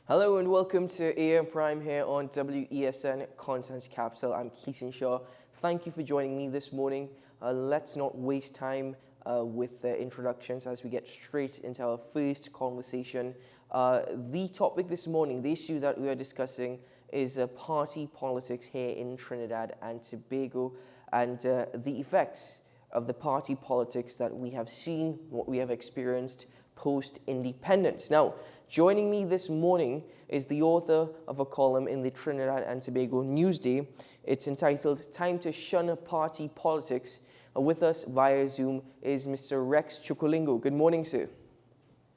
Hello and welcome to AM Prime here on WESN Content Capital. I'm Keaton Shaw. Thank you for joining me this morning. Let's not waste time with the introductions as we get straight into our first conversation. The topic this morning, the issue that we are discussing is party politics here in Trinidad and Tobago and the effects of the party politics that we have seen, what we have experienced post-independence. Now, joining me this morning is the author of a column in the Trinidad and Tobago Newsday. It's entitled Time to Shun Party Politics. With us via Zoom is Mr. Rex Chukulingo. Good morning, sir.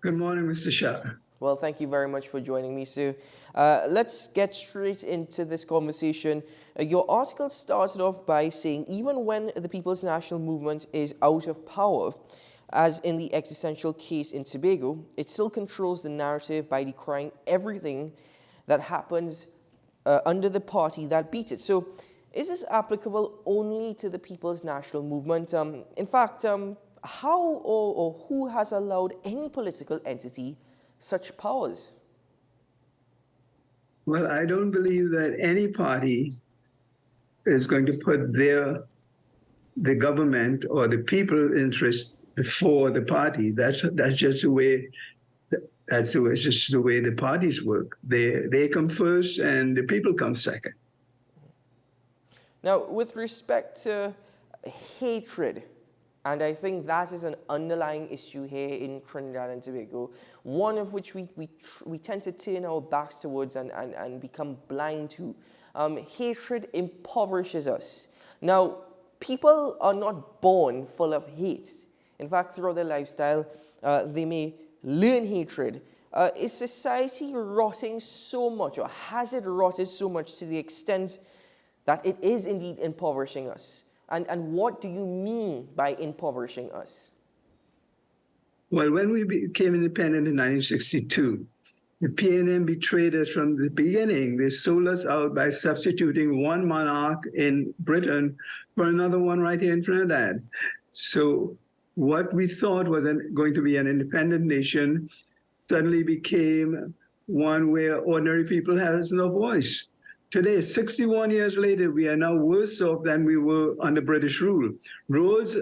Good morning, Mr. Shah. Well, thank you very much for joining me, sir. Let's get straight into this conversation. Your article started off by saying, even when the People's National Movement is out of power, as in the existential case in Tobago, it still controls the narrative by decrying everything that happens under the party that beat it. So is this applicable only to the People's National Movement? In fact, how or who has allowed any political entity such powers? Well, I don't believe that any party is going to put the government or the people's interests before the party. That's just the way. It's just the way the parties work. They come first, and the people come second. Now, with respect to hatred, and I think that is an underlying issue here in Trinidad and Tobago, one of which we tend to turn our backs towards and become blind to. Hatred impoverishes us. Now, people are not born full of hate. In fact, throughout their lifestyle, they may learn hatred. Is society rotting so much, or has it rotted so much to the extent that it is indeed impoverishing us? And what do you mean by impoverishing us? Well, when we became independent in 1962, the PNM betrayed us from the beginning. They sold us out by substituting one monarch in Britain for another one right here in Trinidad. So what we thought was going to be an independent nation suddenly became one where ordinary people has no voice. Today, 61 years later, we are now worse off than we were under British rule. Roads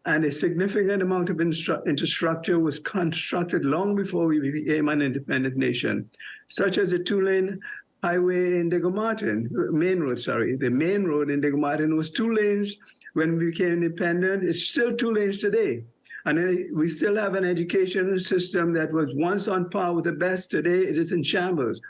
and a significant amount of infrastructure was constructed long before we became an independent nation, such as the two-lane highway in Diego Martin, main road, sorry. The main road in Diego Martin was 2 lanes when we became independent. It's still 2 lanes today. And we still have an education system that was once on par with the best. Today, it is in shambles.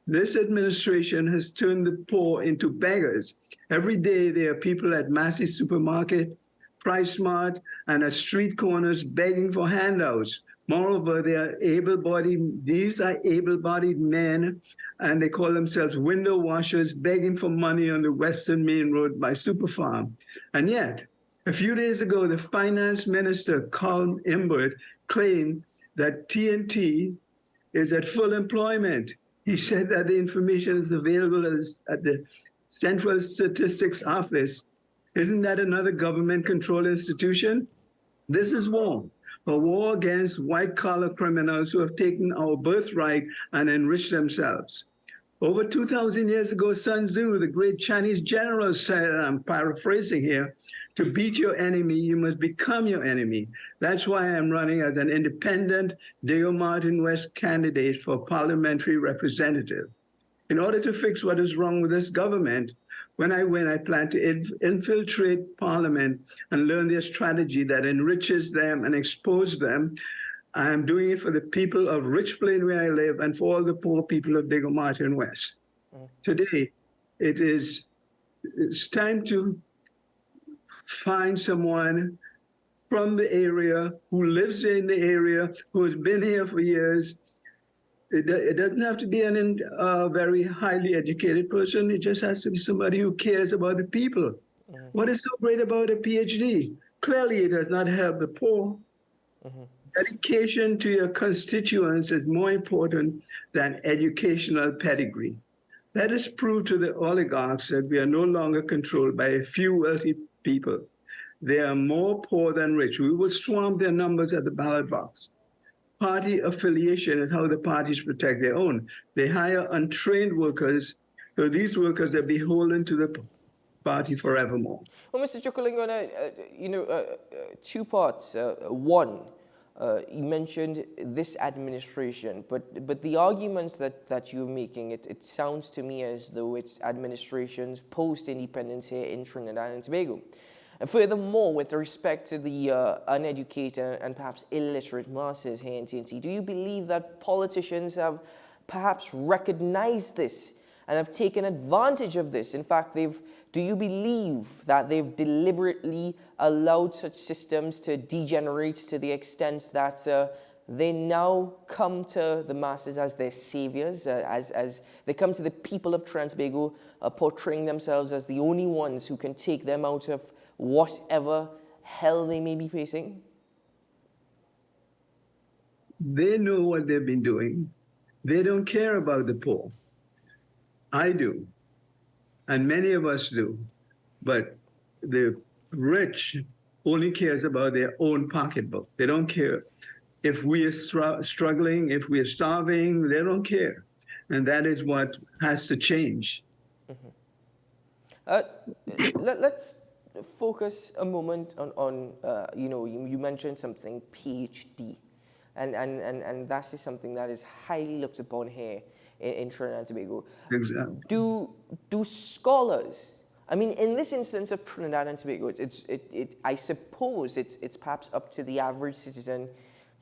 This administration has turned the poor into beggars. Every day, there are people at Massey Supermarket, Price Mart, and at street corners begging for handouts. Moreover, these are able-bodied men, and they call themselves window washers, begging for money on the Western Main Road by Superfarm. And yet, a few days ago, the finance minister, Carl Imbert, claimed that TNT is at full employment. He said that the information is available at the Central Statistics Office. Isn't that another government-controlled institution? This is war, a war against white-collar criminals who have taken our birthright and enriched themselves. Over 2,000 years ago, Sun Tzu, the great Chinese general, said, and I'm paraphrasing here, to beat your enemy, you must become your enemy. That's why I'm running as an independent Diego Martin West candidate for parliamentary representative. In order to fix what is wrong with this government, when I win, I plan to infiltrate Parliament and learn their strategy that enriches them and exposes them. I am doing it for the people of Rich Plain where I live and for all the poor people of Diego Martin West. Today, it's time to find someone from the area who lives in the area, who has been here for years. It doesn't have to be a very highly educated person. It just has to be somebody who cares about the people. What is so great about a PhD? Clearly, it does not help the poor. Dedication to your constituents is more important than educational pedigree. Let us prove to the oligarchs that we are no longer controlled by a few wealthy people. They are more poor than rich. We will swamp their numbers at the ballot box. party affiliation and how the parties protect their own. They hire untrained workers, so these workers are beholden to the party forevermore. Well, Mr. Chukulingo, two parts. One, you mentioned this administration, but the arguments that you're making, it sounds to me as though it's administrations post-independence here in Trinidad and Tobago. And furthermore, with respect to the uneducated and perhaps illiterate masses here in TNT, do you believe that politicians have perhaps recognized this and have taken advantage of this? In fact, do you believe that they've deliberately allowed such systems to degenerate to the extent that they now come to the masses as their saviors, as they come to the people of Trinidad and Tobago, portraying themselves as the only ones who can take them out of whatever hell they may be facing? They know what they've been doing. They don't care about the poor. I do, and many of us do, but the rich only cares about their own pocketbook. They don't care if we are struggling, if we are starving. They don't care, and that is what has to change. Let's focus a moment on you mentioned something, PhD, and that is something that is highly looked upon here in Trinidad and Tobago. Exactly. Do scholars, I mean, in this instance of Trinidad and Tobago, I suppose it's perhaps up to the average citizen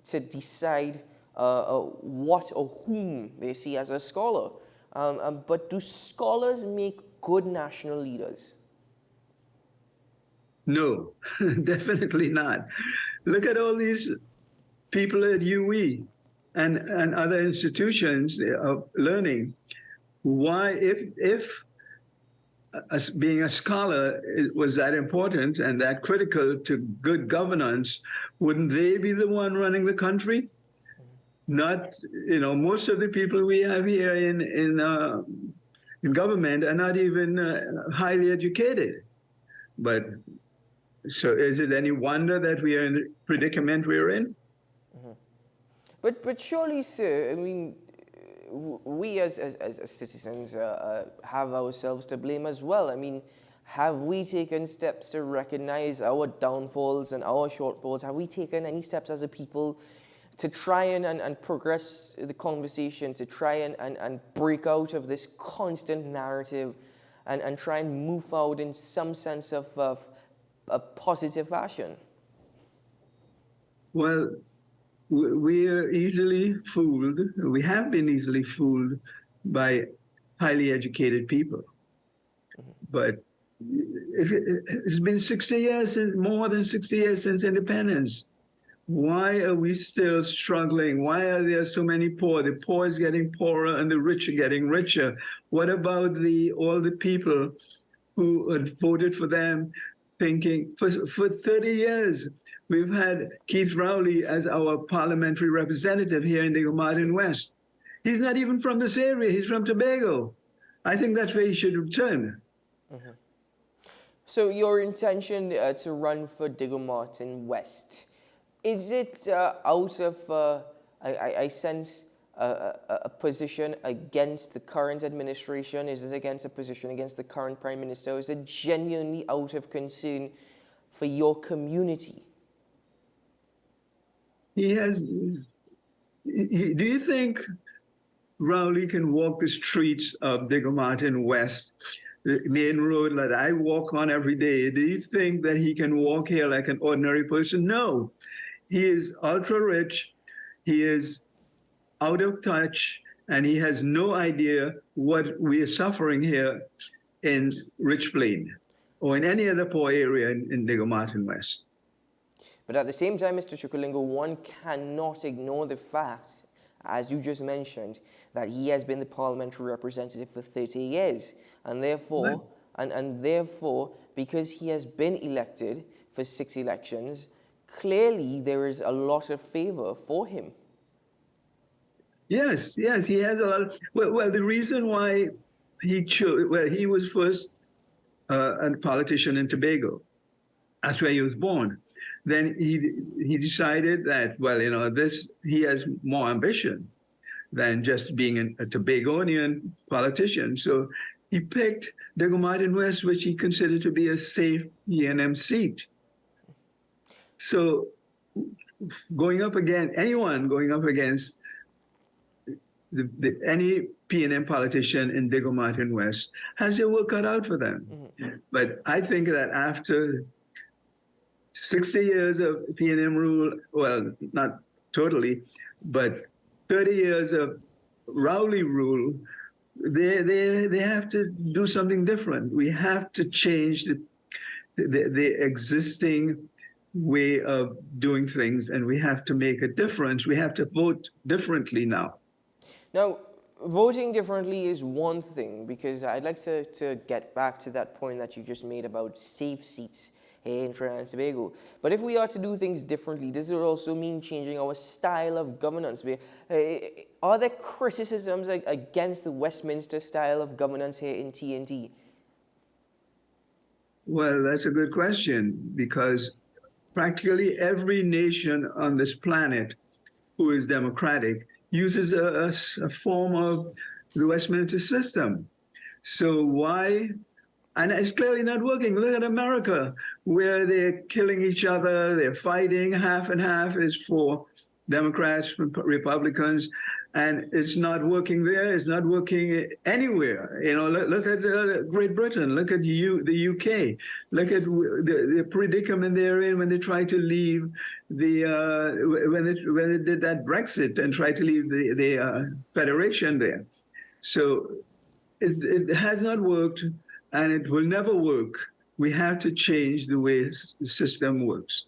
to decide what or whom they see as a scholar. But do scholars make good national leaders? No, definitely not. Look at all these people at UE and other institutions of learning. Why, if being a scholar was that important and that critical to good governance, wouldn't they be the one running the country? Not, most of the people we have here in government are not even highly educated. But so is it any wonder that we are in the predicament we're in? But surely, sir, I mean, we as citizens have ourselves to blame as well. I mean, have we taken steps to recognize our downfalls and our shortfalls? Have we taken any steps as a people to try and progress the conversation, to try and break out of this constant narrative and try and move forward in some sense of a positive fashion? Well, we are easily fooled. We have been easily fooled by highly educated people. But it's been 60 years, more than 60 years since independence. Why are we still struggling? Why are there so many poor? The poor is getting poorer and the rich are getting richer. What about all the people who had voted for them, thinking for 30 years, we've had Keith Rowley as our parliamentary representative here in the Martin West. He's not even from this area. He's from Tobago. I think that's where he should return. Mm-hmm. So your intention to run for Digger Martin West, is it out of, I sense, a position against the current administration? Is it against a position against the current Prime Minister? Or is it genuinely out of concern for your community? Do you think Rowley can walk the streets of Digger Martin West, the main road that I walk on every day? Do you think that he can walk here like an ordinary person? No. He is ultra rich, he is out of touch, and he has no idea what we are suffering here in Rich Plain or in any other poor area in Digger Martin West. But at the same time, Mr. Chukulingo, one cannot ignore the fact, as you just mentioned, that he has been the parliamentary representative for 30 years. And therefore, and therefore, because he has been elected for 6 elections, clearly there is a lot of favor for him. Yes, he has a lot of, well, the reason why he was first a politician in Tobago. That's where he was born. then he decided that, well, he has more ambition than just being a Tobagonian politician. So he picked Diego Martin West, which he considered to be a safe PNM seat. So anyone going up against any PNM politician in Diego Martin West has their work cut out for them. Mm-hmm. But I think that after 60 years of PNM rule, well, not totally, but 30 years of Rowley rule, they have to do something different. We have to change the existing way of doing things, and we have to make a difference. We have to vote differently now. Now, voting differently is one thing, because I'd like to get back to that point that you just made about safe seats here in Trinidad and Tobago. But if we are to do things differently, does it also mean changing our style of governance? Are there criticisms against the Westminster style of governance here in TNT? Well, that's a good question, because practically every nation on this planet who is democratic uses a form of the Westminster system. So why? And it's clearly not working. Look at America, where they're killing each other, they're fighting, half and half is for Democrats, Republicans, and it's not working there, it's not working anywhere. Look at Great Britain, look at the UK, look at the predicament they're in when they try to leave when they did that Brexit and try to leave the federation there. So it has not worked, and it will never work. We have to change the way the system works.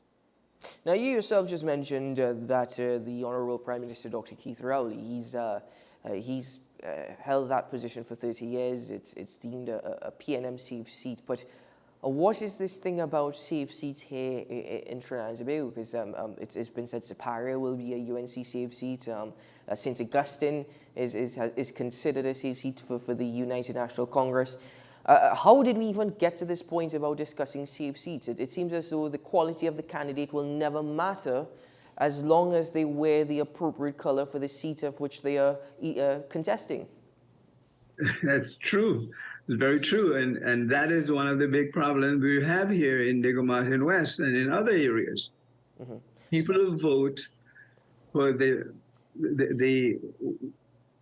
Now, you yourself just mentioned that the Honourable Prime Minister, Dr. Keith Rowley, he's held that position for 30 years. It's deemed a PNM safe seat. But what is this thing about safe seats here in Trinidad and Tobago? Because it's been said Siparia will be a UNC safe seat. St. Augustine is considered a safe seat for the United National Congress. How did we even get to this point about discussing safe seats? It seems as though the quality of the candidate will never matter as long as they wear the appropriate color for the seat of which they are contesting. That's true. It's very true. And that is one of the big problems we have here in Diego Martin West and in other areas. Mm-hmm. People who vote for the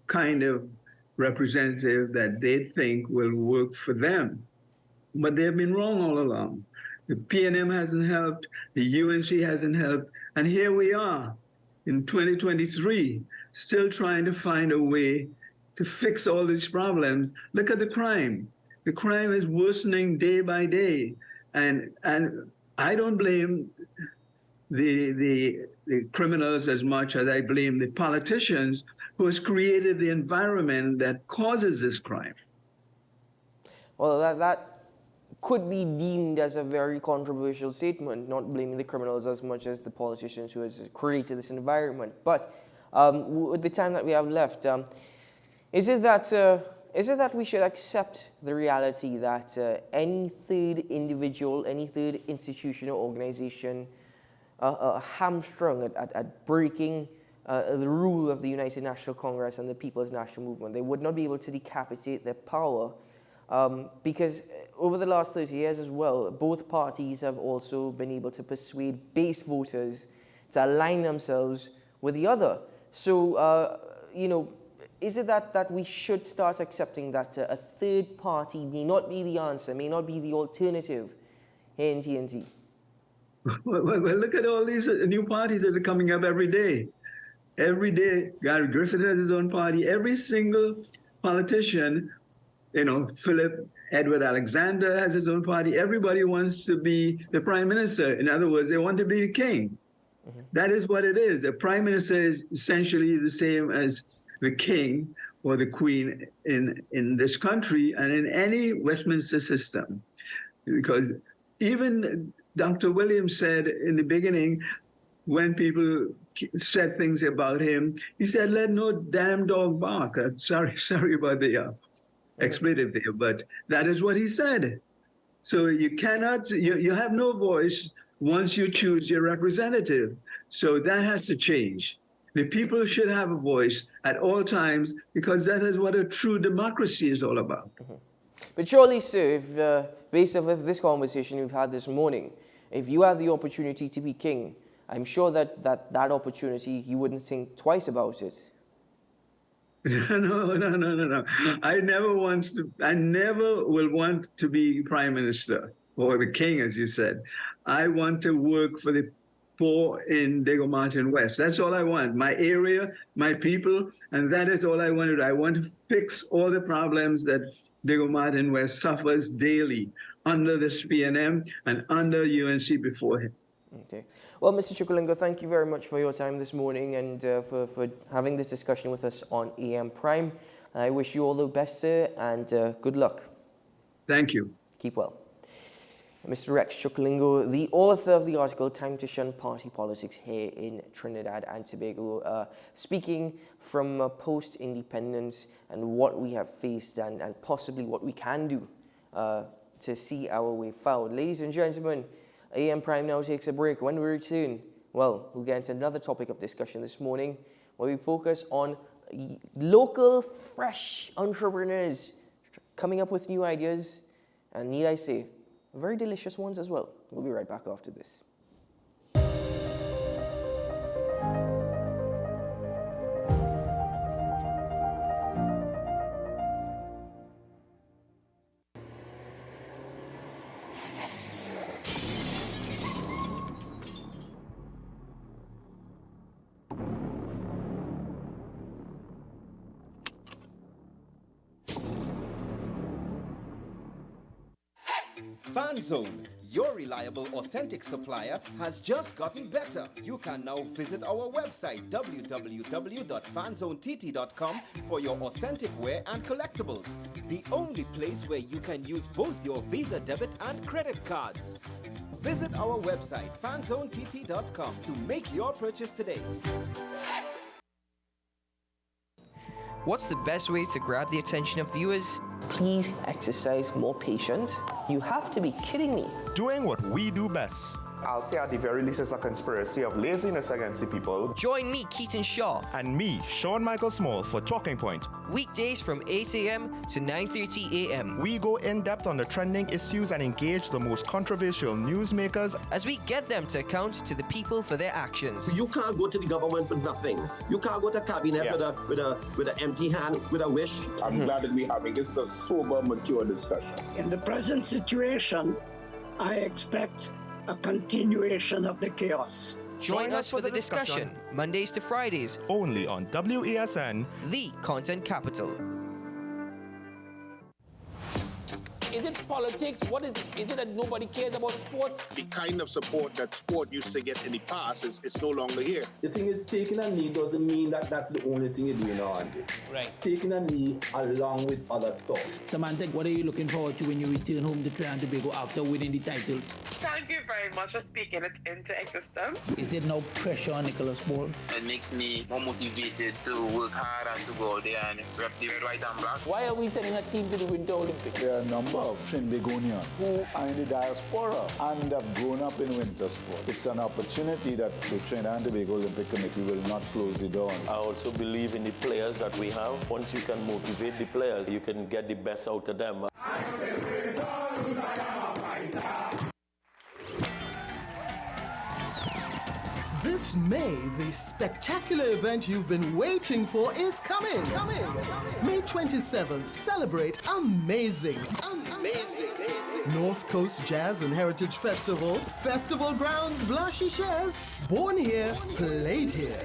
kind of representative that they think will work for them. But they've been wrong all along. The PNM hasn't helped, the UNC hasn't helped, and here we are in 2023, still trying to find a way to fix all these problems. Look at the crime. The crime is worsening day by day, and I don't blame the criminals as much as I blame the politicians who has created the environment that causes this crime. Well, that could be deemed as a very controversial statement, not blaming the criminals as much as the politicians who has created this environment. But with the time that we have left, is it that we should accept the reality that any third individual, any third institution or organization hamstrung at breaking the rule of the United National Congress and the People's National Movement? They would not be able to decapitate their power because over the last 30 years as well, both parties have also been able to persuade base voters to align themselves with the other. So, is it that we should start accepting that a third party may not be the answer, may not be the alternative here in TNT? Well, look at all these new parties that are coming up every day. Every day, Gary Griffith has his own party. Every single politician, Philip Edward Alexander has his own party. Everybody wants to be the prime minister. In other words, they want to be the king. Mm-hmm. That is what it is. A prime minister is essentially the same as the king or the queen in this country and in any Westminster system. Because even Dr. Williams said in the beginning, when people said things about him, he said, "Let no damn dog bark." Sorry about the expletive there, but that is what he said. So you cannot, you have no voice once you choose your representative. So that has to change. The people should have a voice at all times because that is what a true democracy is all about. But surely, sir, if, based off of this conversation we've had this morning, if you had the opportunity to be king, I'm sure that opportunity, you wouldn't think twice about it. No. I never will want to be prime minister or the king, as you said. I want to work for the poor in Diego Martin West. That's all I want. My area, my people, and that is all I want to do. I want to fix all the problems that Diego Martin West suffers daily under this PNM and under UNC before him. Okay. Well, Mr. Chukulengo, thank you very much for your time this morning and for having this discussion with us on AM Prime. I wish you all the best, sir, and good luck. Thank you. Keep well. Mr. Rex Chukulengo, the author of the article Time to Shun Party Politics Here in Trinidad and Tobago, speaking from post-independence and what we have faced and possibly what we can do to see our way forward. Ladies and gentlemen, AM Prime now takes a break. When we return, well, we'll get into another topic of discussion this morning where we focus on local, fresh entrepreneurs coming up with new ideas, and need I say, very delicious ones as well. We'll be right back after this. FanZone, your reliable, authentic supplier, has just gotten better. You can now visit our website www.fanzonett.com for your authentic wear and collectibles. The only place where you can use both your Visa debit and credit cards. Visit our website fanzonett.com to make your purchase today. What's the best way to grab the attention of viewers? Please exercise more patience. You have to be kidding me. Doing what we do best. I'll say at the very least it's a conspiracy of laziness against the people. Join me, Keaton Shaw. And me, Sean Michael Small, for Talking Point. Weekdays from 8 a.m. to 9:30 a.m. We go in-depth on the trending issues and engage the most controversial newsmakers as we get them to account to the people for their actions. You can't go to the government with nothing. You can't go to cabinet with an empty hand, with a wish. I'm glad that we're having this a sober, mature discussion. In the present situation, I expect a continuation of the chaos. Join us for the discussion, Mondays to Fridays, only on WESN, the content capital. Is it politics? What is it? Is it that nobody cares about sports? The kind of support that sport used to get in the past is no longer here. The thing is, taking a knee doesn't mean that that's the only thing you're doing on it. Right. Taking a knee along with other stuff. Samantha, what are you looking forward to when you return home to Trinidad and Tobago after winning the title? Thank you very much for speaking it into existence. Is there no pressure on Nicholas Ball? It makes me more motivated to work hard and to go out there and rep the white and black. Why are we sending a team to the Winter Olympics? There are a number of Trinbagonians who are in the diaspora and have grown up in winter sport. It's an opportunity that the Trinidad and Tobago Olympic Committee will not close the door on. I also believe in the players that we have. Once you can motivate the players, you can get the best out of them. This May, the spectacular event you've been waiting for is coming. May 27th, celebrate amazing. North Coast Jazz and Heritage Festival. Festival grounds, Blushy Shares. Born here, played here.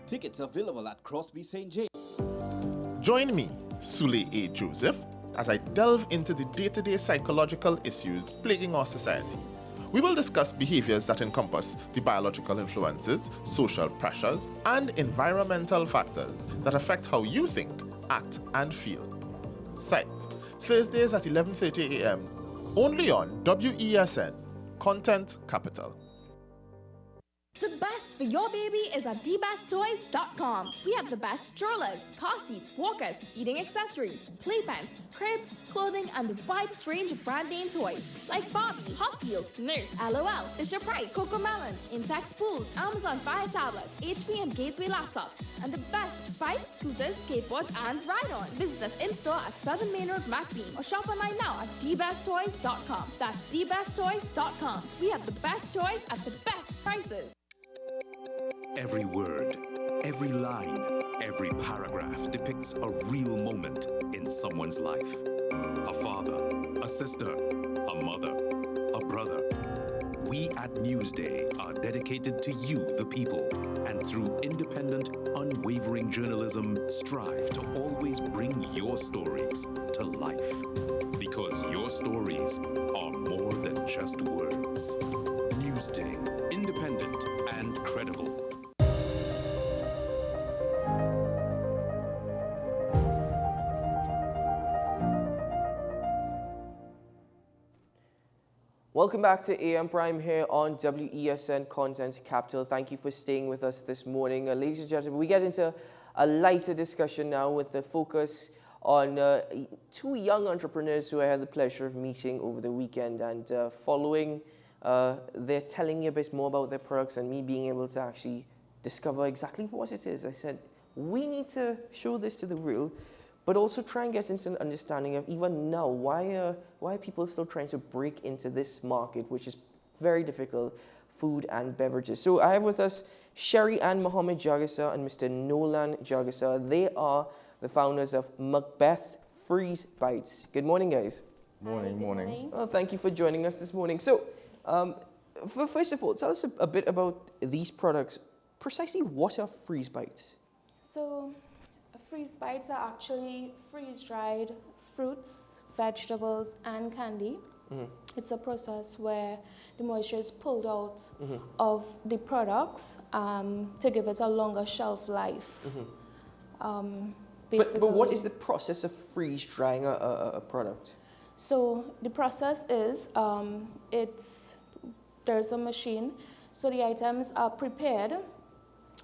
Tickets available at Crosby St. James. Join me, Sule A. Joseph, as I delve into the day-to-day psychological issues plaguing our society. We will discuss behaviors that encompass the biological influences, social pressures, and environmental factors that affect how you think, act, and feel. Site, Thursdays at 11:30 a.m., only on WESN, Content Capital. The best for your baby is at dbesttoys.com. We have the best strollers, car seats, walkers, feeding accessories, playpens, cribs, clothing, and the widest range of brand name toys like Barbie, Hot Wheels, Nerf, LOL, Fisher-Price, Cocomelon, Intex Pools, Amazon Fire tablets, HP and Gateway laptops, and the best bikes, scooters, skateboards, and ride-on. Visit us in-store at 7 Main Road, MacBean, or shop online now at dbesttoys.com. That's dbesttoys.com. We have the best toys at the best prices. Every word, every line, every paragraph depicts a real moment in someone's life. A father, a sister, a mother, a brother. We at Newsday are dedicated to you, the people, and through independent, unwavering journalism, strive to always bring your stories to life. Because your stories are more than just words. Newsday, independent and credible. Welcome back to AM Prime here on WESN Content Capital. Thank you for staying with us this morning. Ladies and gentlemen, we get into a lighter discussion now with the focus on two young entrepreneurs who I had the pleasure of meeting over the weekend, and following they're telling me a bit more about their products and me being able to actually discover exactly what it is. I said, we need to show this to the world, but also try and get into an understanding of even now, why are people still trying to break into this market, which is very difficult, food and beverages. So I have with us Sherry Ann Mohammed Jagasa and Mr. Nolan Jagasa. They are the founders of Macbeth Freeze Bites. Good morning, guys. Morning. Well, thank you for joining us this morning. So, first of all, tell us a bit about these products. Precisely what are Freeze Bites? So, freeze bites are actually freeze-dried fruits, vegetables, and candy. Mm-hmm. It's a process where the moisture is pulled out of the products to give it a longer shelf life. But what is the process of freeze-drying a product? So the process is, there's a machine. So the items are prepared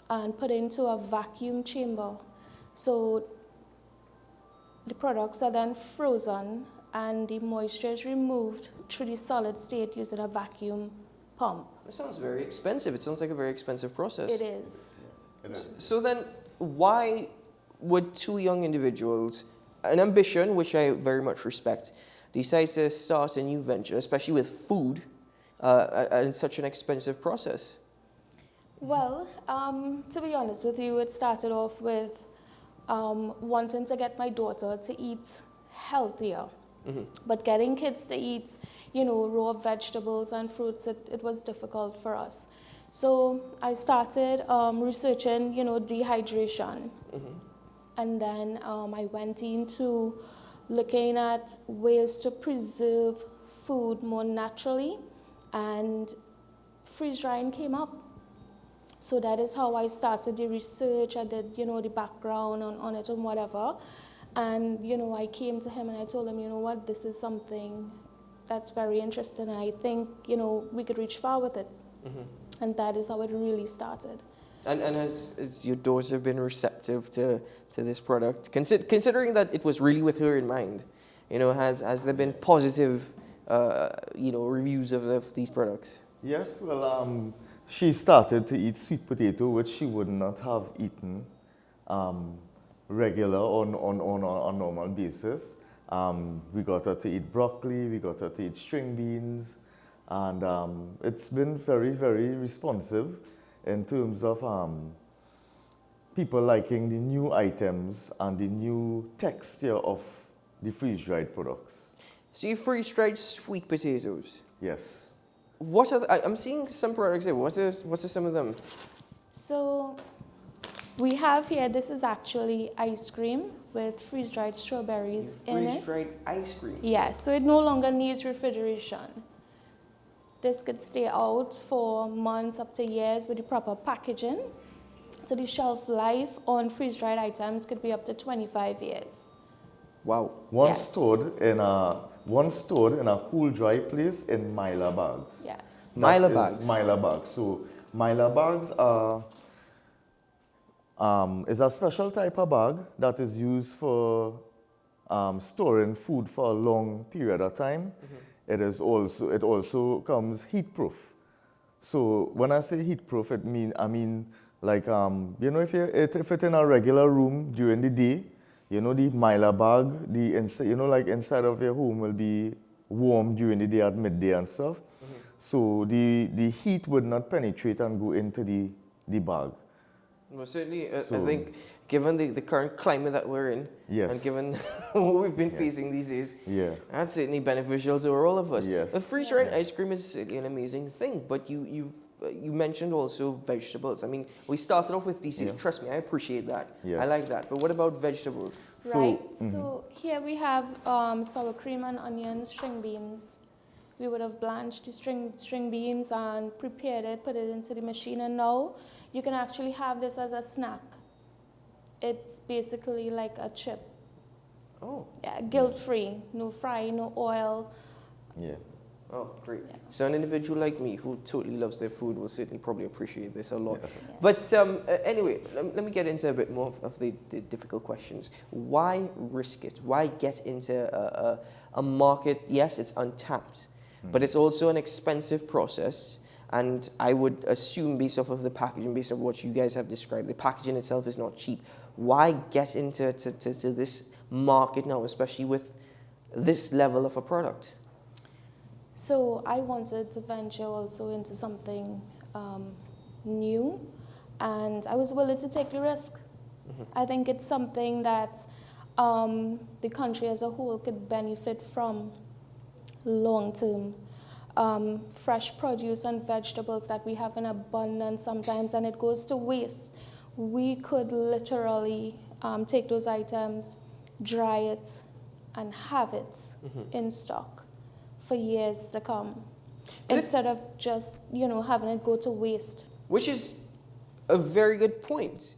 and put into a vacuum chamber. So the products are then frozen and the moisture is removed through the solid state using a vacuum pump. It sounds very expensive. It sounds like a very expensive process. It is. So then why would two young individuals, an ambition, which I very much respect, decide to start a new venture, especially with food, in such an expensive process? Well, to be honest with you, it started off with wanting to get my daughter to eat healthier. But getting kids to eat, raw vegetables and fruits, it was difficult for us. So I started researching, dehydration. And then I went into looking at ways to preserve food more naturally, and freeze drying came up. So that is how I started the research. I did, the background on it and whatever. And, I came to him and I told him, what, this is something that's very interesting. And I think, we could reach far with it. And that is how it really started. And has your daughter been receptive to this product? Considering that it was really with her in mind, has there been positive, reviews of these products? Yes, well, she started to eat sweet potato, which she would not have eaten regular on a normal basis. We got her to eat broccoli, we got her to eat string beans, and it's been very, very responsive in terms of people liking the new items and the new texture of the freeze-dried products. So you freeze-dried sweet potatoes? Yes. What are I'm seeing some products here. What are some of them? So we have here, this is actually ice cream with freeze-dried strawberries in it. Freeze-dried ice cream? Yes, so it no longer needs refrigeration. This could stay out for months up to years with the proper packaging. So the shelf life on freeze-dried items could be up to 25 years. Wow. Once stored in a once stored in a cool, dry place in mylar bags. Yes. Mylar bags? Mylar bags. So mylar bags are is a special type of bag that is used for storing food for a long period of time. It also comes heat proof. So when I say heat proof, I mean like you know, if it's in a regular room during the day, you know, the mylar bag, you know, like inside of your home will be warm during the day at midday and stuff. So the heat would not penetrate and go into the bag. Well, certainly, I think, given the current climate that we're in, and given what we've been facing these days, that's certainly beneficial to all of us. Yes. The freeze-dried ice cream is certainly an amazing thing, but you mentioned also vegetables. I mean, we started off with DC. Trust me, I appreciate that. I like that. But what about vegetables? Right. So here we have sour cream and onions, string beans. We would have blanched the string beans and prepared it, put it into the machine, and now you can actually have this as a snack. It's basically like a chip. Oh. Yeah, guilt-free, no fry, no oil. Yeah. Oh, great. So an individual like me who totally loves their food will certainly probably appreciate this a lot. Yes. But anyway, let me get into a bit more of the difficult questions. Why risk it? Why get into a market? Yes, it's untapped, but it's also an expensive process. And I would assume, based off of the packaging, based on what you guys have described, the packaging itself is not cheap. Why get into to this market now, especially with this level of a product? So I wanted to venture also into something new, and I was willing to take the risk. I think it's something that the country as a whole could benefit from long term. Fresh produce and vegetables that we have in abundance sometimes, and it goes to waste. We could literally take those items, dry it, and have it in stock for years to come, instead of just, you know, having it go to waste. Which is a very good point.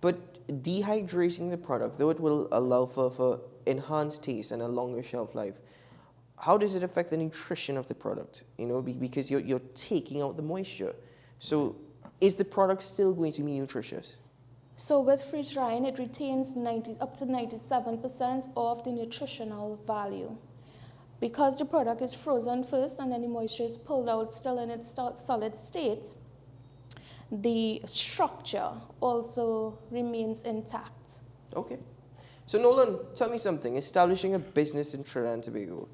But dehydrating the product, though it will allow for enhanced taste and a longer shelf life, how does it affect the nutrition of the product? You know, because you're taking out the moisture. So is the product still going to be nutritious? So with freeze drying, it retains up to 97% of the nutritional value. Because the product is frozen first and then the moisture is pulled out still in its solid state, the structure also remains intact. Okay. So Nolan, tell me something. Establishing a business in Trinidad and Tobago,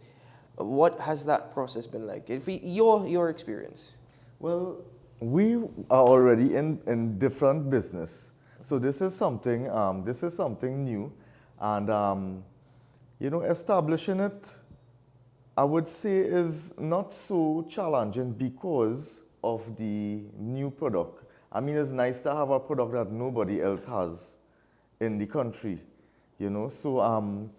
what has that process been like? Your experience. Well, we are already in different business, so this is something new, and you know, establishing it, I would say, is not so challenging because of the new product. I mean, it's nice to have a product that nobody else has in the country, you know. So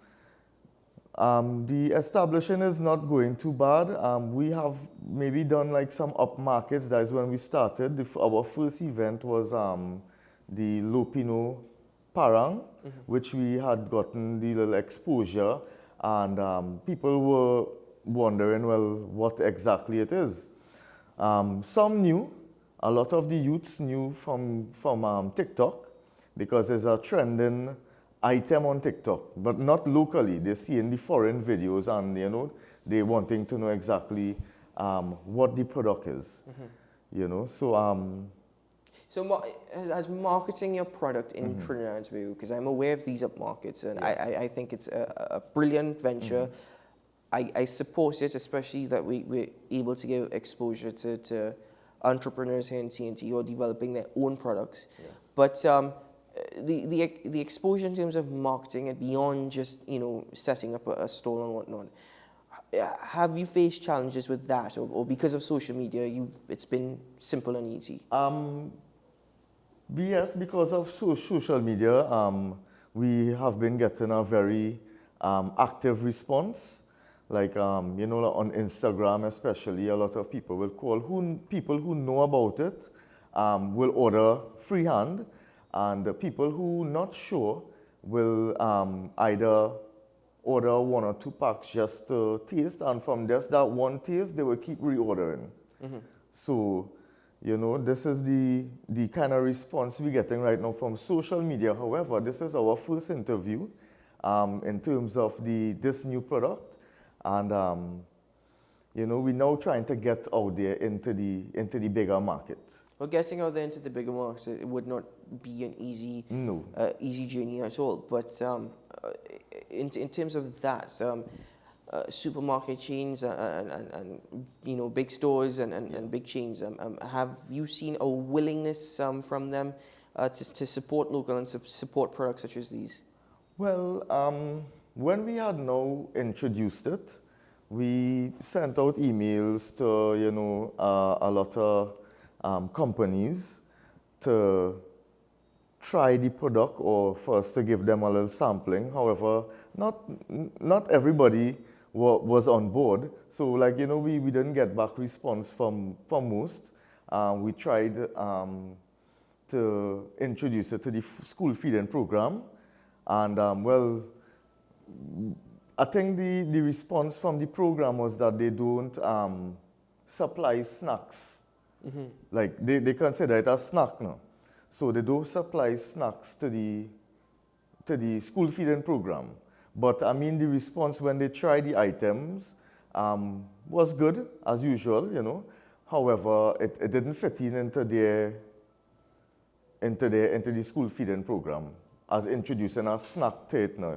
the establishing is not going too bad. We have maybe done like some up markets. That is when we started. Our first event was the Lopino Parang, which we had gotten the little exposure, and people were wondering, well, what exactly it is. Some knew. A lot of the youths knew from TikTok, because it's a trending item on TikTok, but not locally. They see in the foreign videos, and you know, they wanting to know exactly what the product is. You know, so so as marketing your product in Trinidad and Tobago, because I'm aware of these up markets, and I think it's a brilliant venture. I support it, especially that we're able to give exposure to entrepreneurs here in TNT who are developing their own products. Yes. But the exposure in terms of marketing it beyond just, you know, setting up a stall and whatnot, have you faced challenges with that, or because of social media it's been simple and easy? Yes, because of social media, we have been getting a very active response. Like, you know, on Instagram especially, a lot of people will call, people who know about it will order freehand, and the people who not sure will either order 1 or 2 packs just to taste, and from just that one taste, they will keep reordering. So, this is the kind of response we're getting right now from social media. However, this is our first interview in terms of this new product, and we're now trying to get out there into the bigger market. Well, getting out there into the bigger market, it would not be an easy journey at all. But in terms of that, supermarket chains and big stores and big chains, have you seen a willingness from them to support local and support products such as these? Well, when we had now introduced it, we sent out emails to a lot of companies to try the product, or first to give them a little sampling. However, not everybody was on board. So we didn't get back response from most. We tried to introduce it to the school feeding program, and I think the response from the program was that they don't supply snacks. Like they consider it a snack now. So they don't supply snacks to the school feeding program. But I mean, the response when they tried the items was good, as usual, However, it didn't fit into the school feeding program as introducing a snack to it now.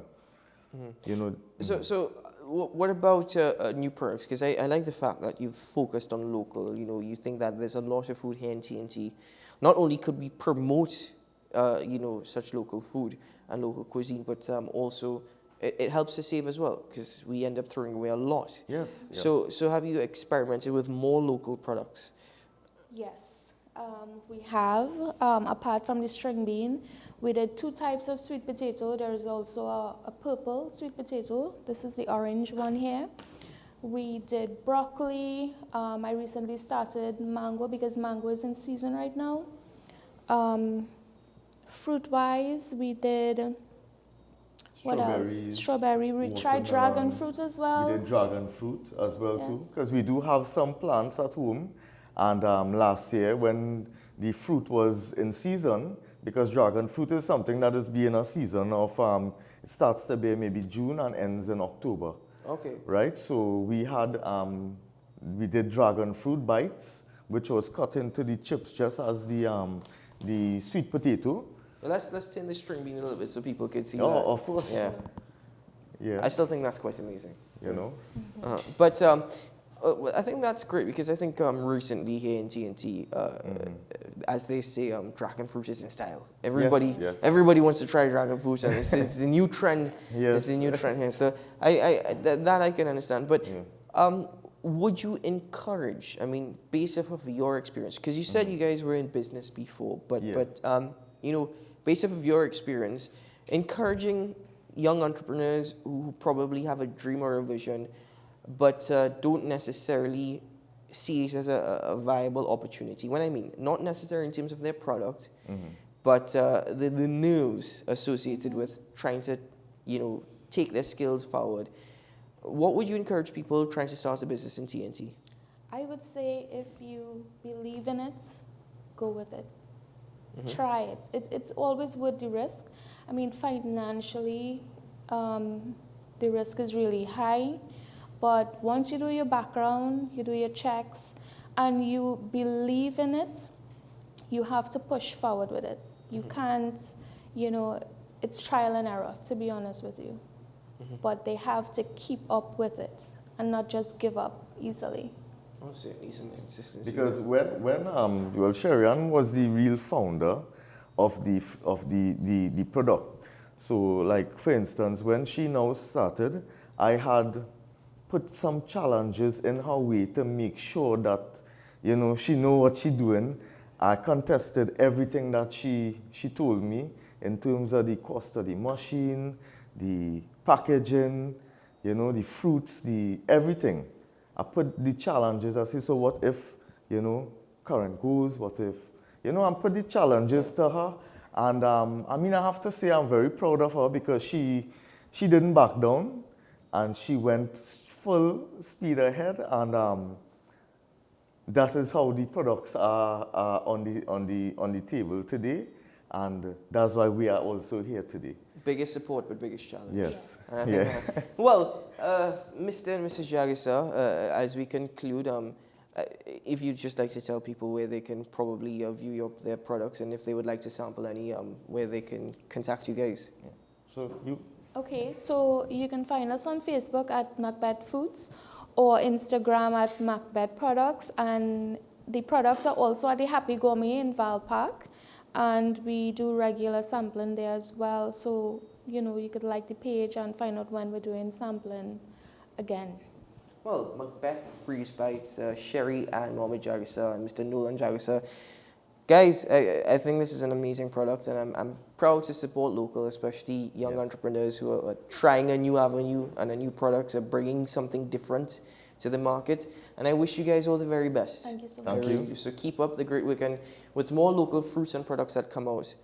So what about new products? Because I like the fact that you've focused on local. You think that there's a lot of food here in TNT. Not only could we promote, such local food and local cuisine, but also it helps to save as well, because we end up throwing away a lot. Yes. So have you experimented with more local products? Yes, we have. Apart from the string bean, we did 2 types of sweet potato. There is also a purple sweet potato. This is the orange one here. We did broccoli. I recently started mango because mango is in season right now. Fruit-wise, we did, what else? Strawberry. We tried dragon fruit as well. We did dragon fruit as well Yes. too, because we do have some plants at home. And last year, when the fruit was in season, because dragon fruit is something that is being a season of, it starts to bear maybe June and ends in October. Okay. Right? So we had, we did dragon fruit bites, which was cut into the chips just as the sweet potato. Well, let's turn the string bean a little bit so people can see that. Oh, of course. Yeah. Yeah. I still think that's quite amazing. But I think that's great, because I think recently here in TNT, as they say, dragon fruit is in style. Everybody wants to try dragon fruit, and it's a new trend. Yes. It's a new trend here. So that I can understand. But would you encourage? I mean, based off of your experience, because you said you guys were in business before, but based off of your experience, encouraging young entrepreneurs who probably have a dream or a vision, but don't necessarily see it as a viable opportunity. When I mean, not necessarily in terms of their product, but the nerves associated with trying to, take their skills forward. What would you encourage people trying to start a business in TNT? I would say if you believe in it, go with it. Try it. It's always worth the risk. I mean, financially, the risk is really high. But once you do your background, you do your checks, and you believe in it, you have to push forward with it. You can't, it's trial and error, to be honest with you. But they have to keep up with it and not just give up easily. Because when Sherian was the real founder of the product. So, like, for instance, when she now started, I had put some challenges in her way to make sure that, she know what she's doing. I contested everything that she told me in terms of the cost of the machine, the packaging, the fruits, the everything. I put the challenges. I say, so what if, current goes? What if, I put the challenges to her. And I have to say I'm very proud of her, because she didn't back down. and she went full speed ahead, and that is how the products are on the table today, and that's why we are also here today. Biggest support, but biggest challenge. Yes. Yeah. Well, Mr. and Mrs. Jagisa, as we conclude, if you'd just like to tell people where they can probably view their products, and if they would like to sample any, where they can contact you guys. Yeah. So you. Okay, so you can find us on Facebook at Macbeth Foods or Instagram at Macbeth Products, and the products are also at the Happy Gourmet in Val Park, and we do regular sampling there as well. So, you could like the page and find out when we're doing sampling again. Well, Macbeth Freeze Bites, Sherry and Mohammed Jagisa and Mr. Nolan Jagisa. Guys, I think this is an amazing product, and I'm proud to support local, especially young entrepreneurs who are trying a new avenue and a new product, bringing something different to the market. And I wish you guys all the very best. Thank you so much. Thank you. So keep up the great work, and with more local fruits and products that come out,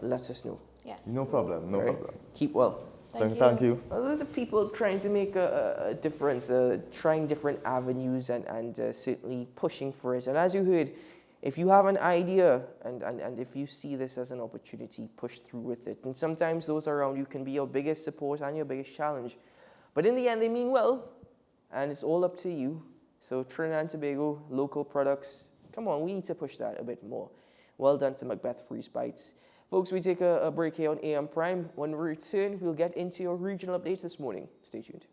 let us know. Yes. No problem. No problem. Keep well. Thank you. There's people trying to make a difference, trying different avenues and certainly pushing for it. And as you heard, if you have an idea and if you see this as an opportunity, push through with it. And sometimes those around you can be your biggest support and your biggest challenge. But in the end, they mean well, and it's all up to you. So Trinidad and Tobago, local products, come on, we need to push that a bit more. Well done to Macbeth Freeze Bites. Folks, we take a break here on AM Prime. When we return, we'll get into your regional updates this morning. Stay tuned.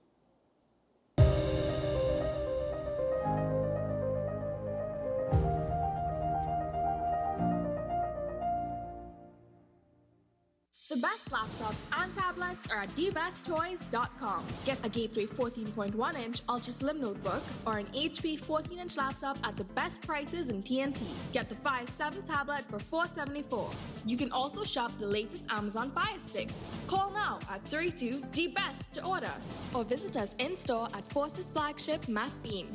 The best laptops and tablets are at dbesttoys.com. Get a Gateway 14.1-inch Ultra Slim notebook or an HP 14-inch laptop at the best prices in TNT. Get the Fire 7 tablet for $474. You can also shop the latest Amazon Fire Sticks. Call now at 32-DBEST to order, or visit us in-store at Forces flagship MacBean.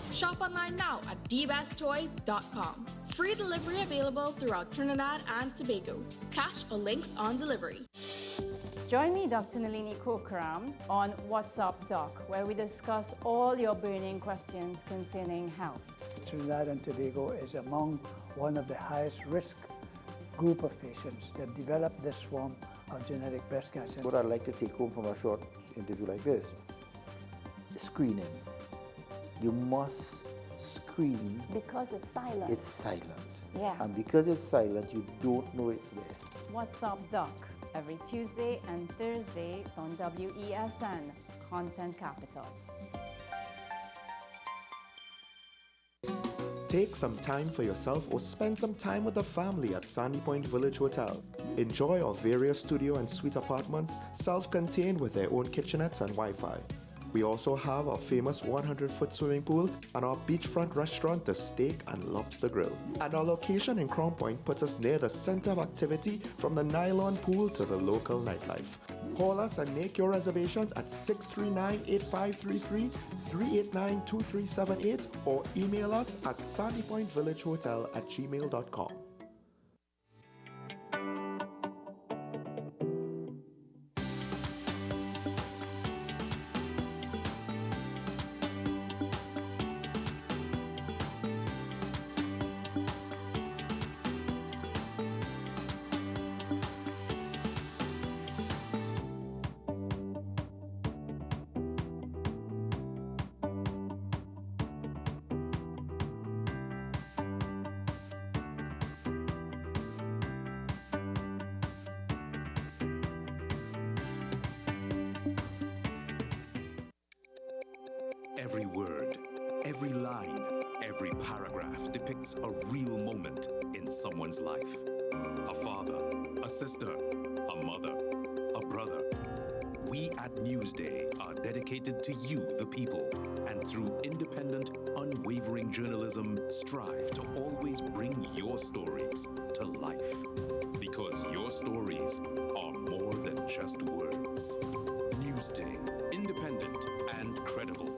Shop online now at dbesttoys.com. Free delivery available throughout Trinidad and Tobago. Cash or links on delivery. Join me, Dr. Nalini Kokram, on What's Up Doc, where we discuss all your burning questions concerning health. Trinidad and Tobago is among one of the highest risk group of patients that develop this form of genetic breast cancer. What I'd like to take home from a short interview like this, screening. You must screen. Because it's silent. It's silent. Yeah. And because it's silent, you don't know it's there. What's Up Doc, every Tuesday and Thursday on WESN, Content Capital. Take some time for yourself or spend some time with the family at Sandy Point Village Hotel. Enjoy our various studio and suite apartments, self-contained with their own kitchenettes and Wi-Fi. We also have our famous 100-foot swimming pool and our beachfront restaurant, the Steak and Lobster Grill. And our location in Crown Point puts us near the center of activity from the nylon pool to the local nightlife. Call us and make your reservations at 639-8533, 389-2378, or email us at sandypointvillagehotel@gmail.com. Every word, every line, every paragraph depicts a real moment in someone's life. A father, a sister, a mother, a brother. We at Newsday are dedicated to you, the people, and through independent, unwavering journalism, strive to always bring your stories to life. Because your stories are more than just words. Newsday, independent and credible.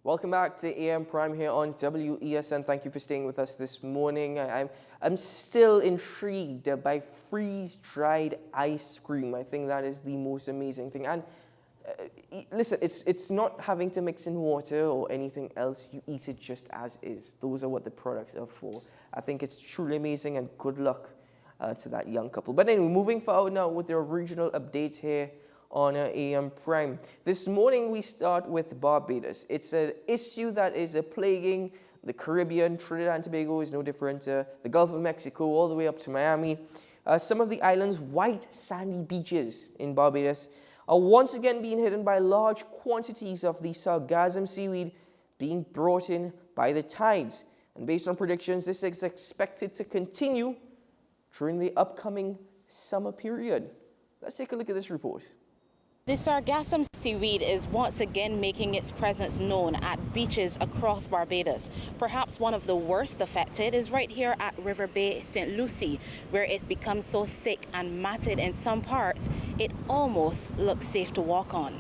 Welcome back to AM Prime here on WESN. Thank you for staying with us this morning. I'm still intrigued by freeze-dried ice cream. I think that is the most amazing thing. And listen, it's not having to mix in water or anything else. You eat it just as is. Those are what the products are for. I think it's truly amazing, and good luck to that young couple. But anyway, moving forward now with the regional updates here on AM Prime. This morning we start with Barbados. It's an issue that is plaguing the Caribbean. Trinidad and Tobago is no different. The Gulf of Mexico all the way up to Miami. Some of the island's white sandy beaches in Barbados are once again being hidden by large quantities of the sargassum seaweed being brought in by the tides. And based on predictions, this is expected to continue during the upcoming summer period. Let's take a look at this report. The sargassum seaweed is once again making its presence known at beaches across Barbados. Perhaps one of the worst affected is right here at River Bay, St. Lucie, where it's become so thick and matted in some parts, it almost looks safe to walk on.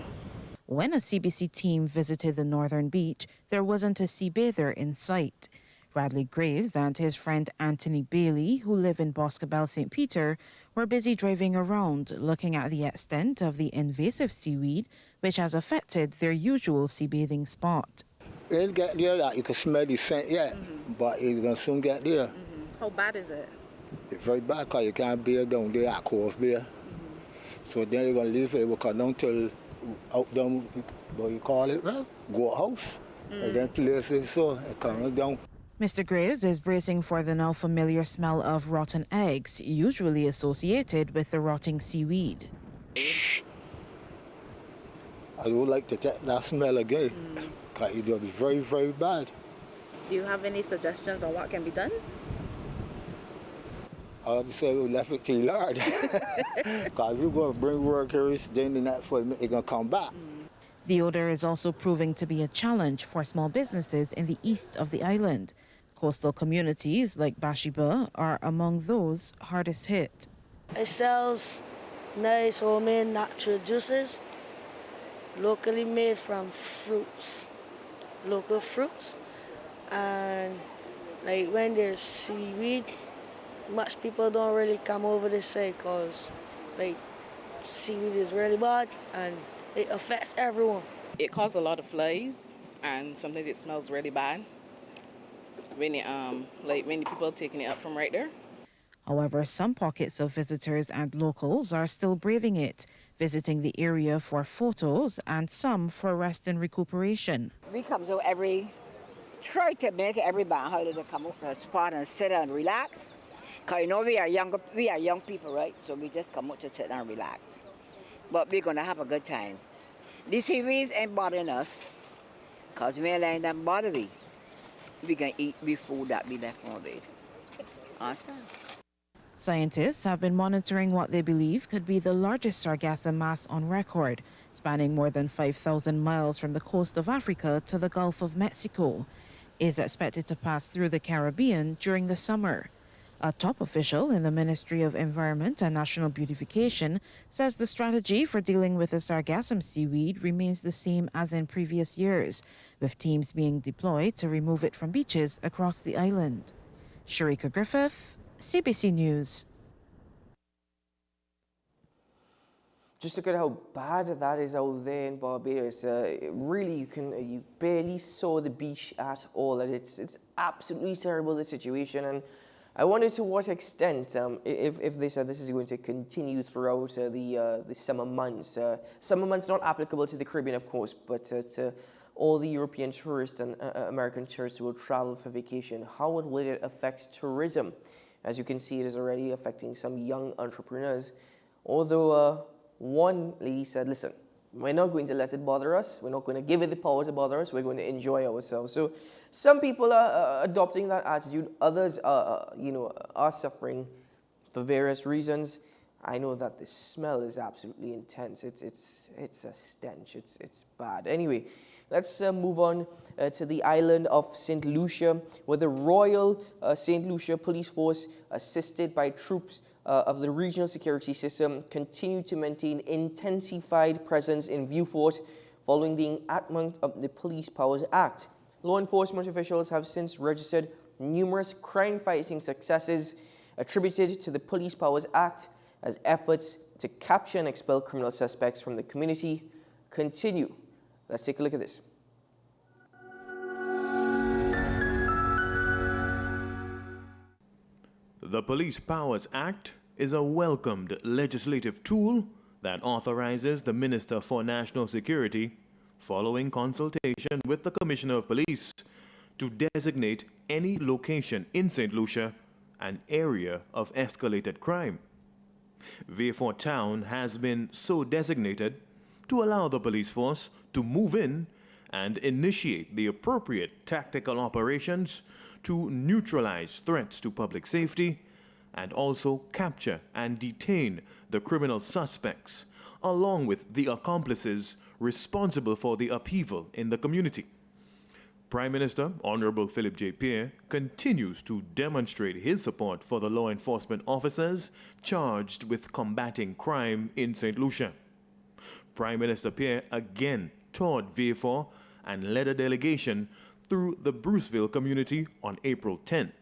When a CBC team visited the northern beach, there wasn't a sea bather in sight. Bradley Graves and his friend Anthony Bailey, who live in Boscobel, St. Peter, were busy driving around looking at the extent of the invasive seaweed, which has affected their usual sea bathing spot. It'll get there, like you can smell the scent yet, but it's going to soon get there. How bad is it? It's very bad because you can't bathe down there at Cove Bay. So then you're going to leave it, because down till out down, what you call it, well, Goat House, and then places so it comes down. Mr. Graves is bracing for the now familiar smell of rotten eggs, usually associated with the rotting seaweed. I would like to take that smell again, because it will be very, very bad. Do you have any suggestions on what can be done? I would say we left it to the Lord. Because we're going to bring workers, then the night for they're going to come back. The odor is also proving to be a challenge for small businesses in the east of the island. Coastal communities like Bashiba are among those hardest hit. It sells nice homemade natural juices, locally made from fruits, local fruits. And like when there's seaweed, much people don't really come over this side because like seaweed is really bad and it affects everyone. It causes a lot of flies and sometimes it smells really bad when many people are taking it up from right there. However, some pockets of visitors and locals are still braving it, visiting the area for photos and some for rest and recuperation. We come to try to make every bank holiday to come up to a spot and sit and relax. Because you know we are young people, right? So we just come up to sit and relax. But we're going to have a good time. These seaweeds ain't bothering us because we ain't letting them bother we. We can eat the food that we left from it. Awesome. Scientists have been monitoring what they believe could be the largest sargassum mass on record, spanning more than 5,000 miles from the coast of Africa to the Gulf of Mexico. It is expected to pass through the Caribbean during the summer. A top official in the Ministry of Environment and National Beautification says the strategy for dealing with the sargassum seaweed remains the same as in previous years, with teams being deployed to remove it from beaches across the island. Sharika Griffith, CBC News. Just look at how bad that is out there in Barbados. Really, you barely saw the beach at all, and it's absolutely terrible, the situation. And I wonder to what extent, if they said this is going to continue throughout the summer months. Summer months not applicable to the Caribbean, of course, but to all the European tourists and American tourists who will travel for vacation. How will it affect tourism? As you can see, it is already affecting some young entrepreneurs. Although one lady said, listen, we're not going to let it bother us. We're not going to give it the power to bother us. We're going to enjoy ourselves. So some people are adopting that attitude. Others are suffering for various reasons. I know that the smell is absolutely intense. It's a stench. It's bad. Anyway, let's move on to the island of St. Lucia, where the Royal St. Lucia Police Force, assisted by troops of the regional security system, continue to maintain intensified presence in Vieux Fort following the enactment of the Police Powers Act. Law enforcement officials have since registered numerous crime-fighting successes attributed to the Police Powers Act as efforts to capture and expel criminal suspects from the community continue. Let's take a look at this. The Police Powers Act is a welcomed legislative tool that authorizes the Minister for National Security, following consultation with the Commissioner of Police, to designate any location in St. Lucia an area of escalated crime. Vieux Town has been so designated to allow the police force to move in and initiate the appropriate tactical operations to neutralize threats to public safety and also capture and detain the criminal suspects, along with the accomplices responsible for the upheaval in the community. Prime Minister Honorable Philip J. Pierre continues to demonstrate his support for the law enforcement officers charged with combating crime in St. Lucia. Prime Minister Pierre again toured Vieux and led a delegation through the Bruceville community on April 10th.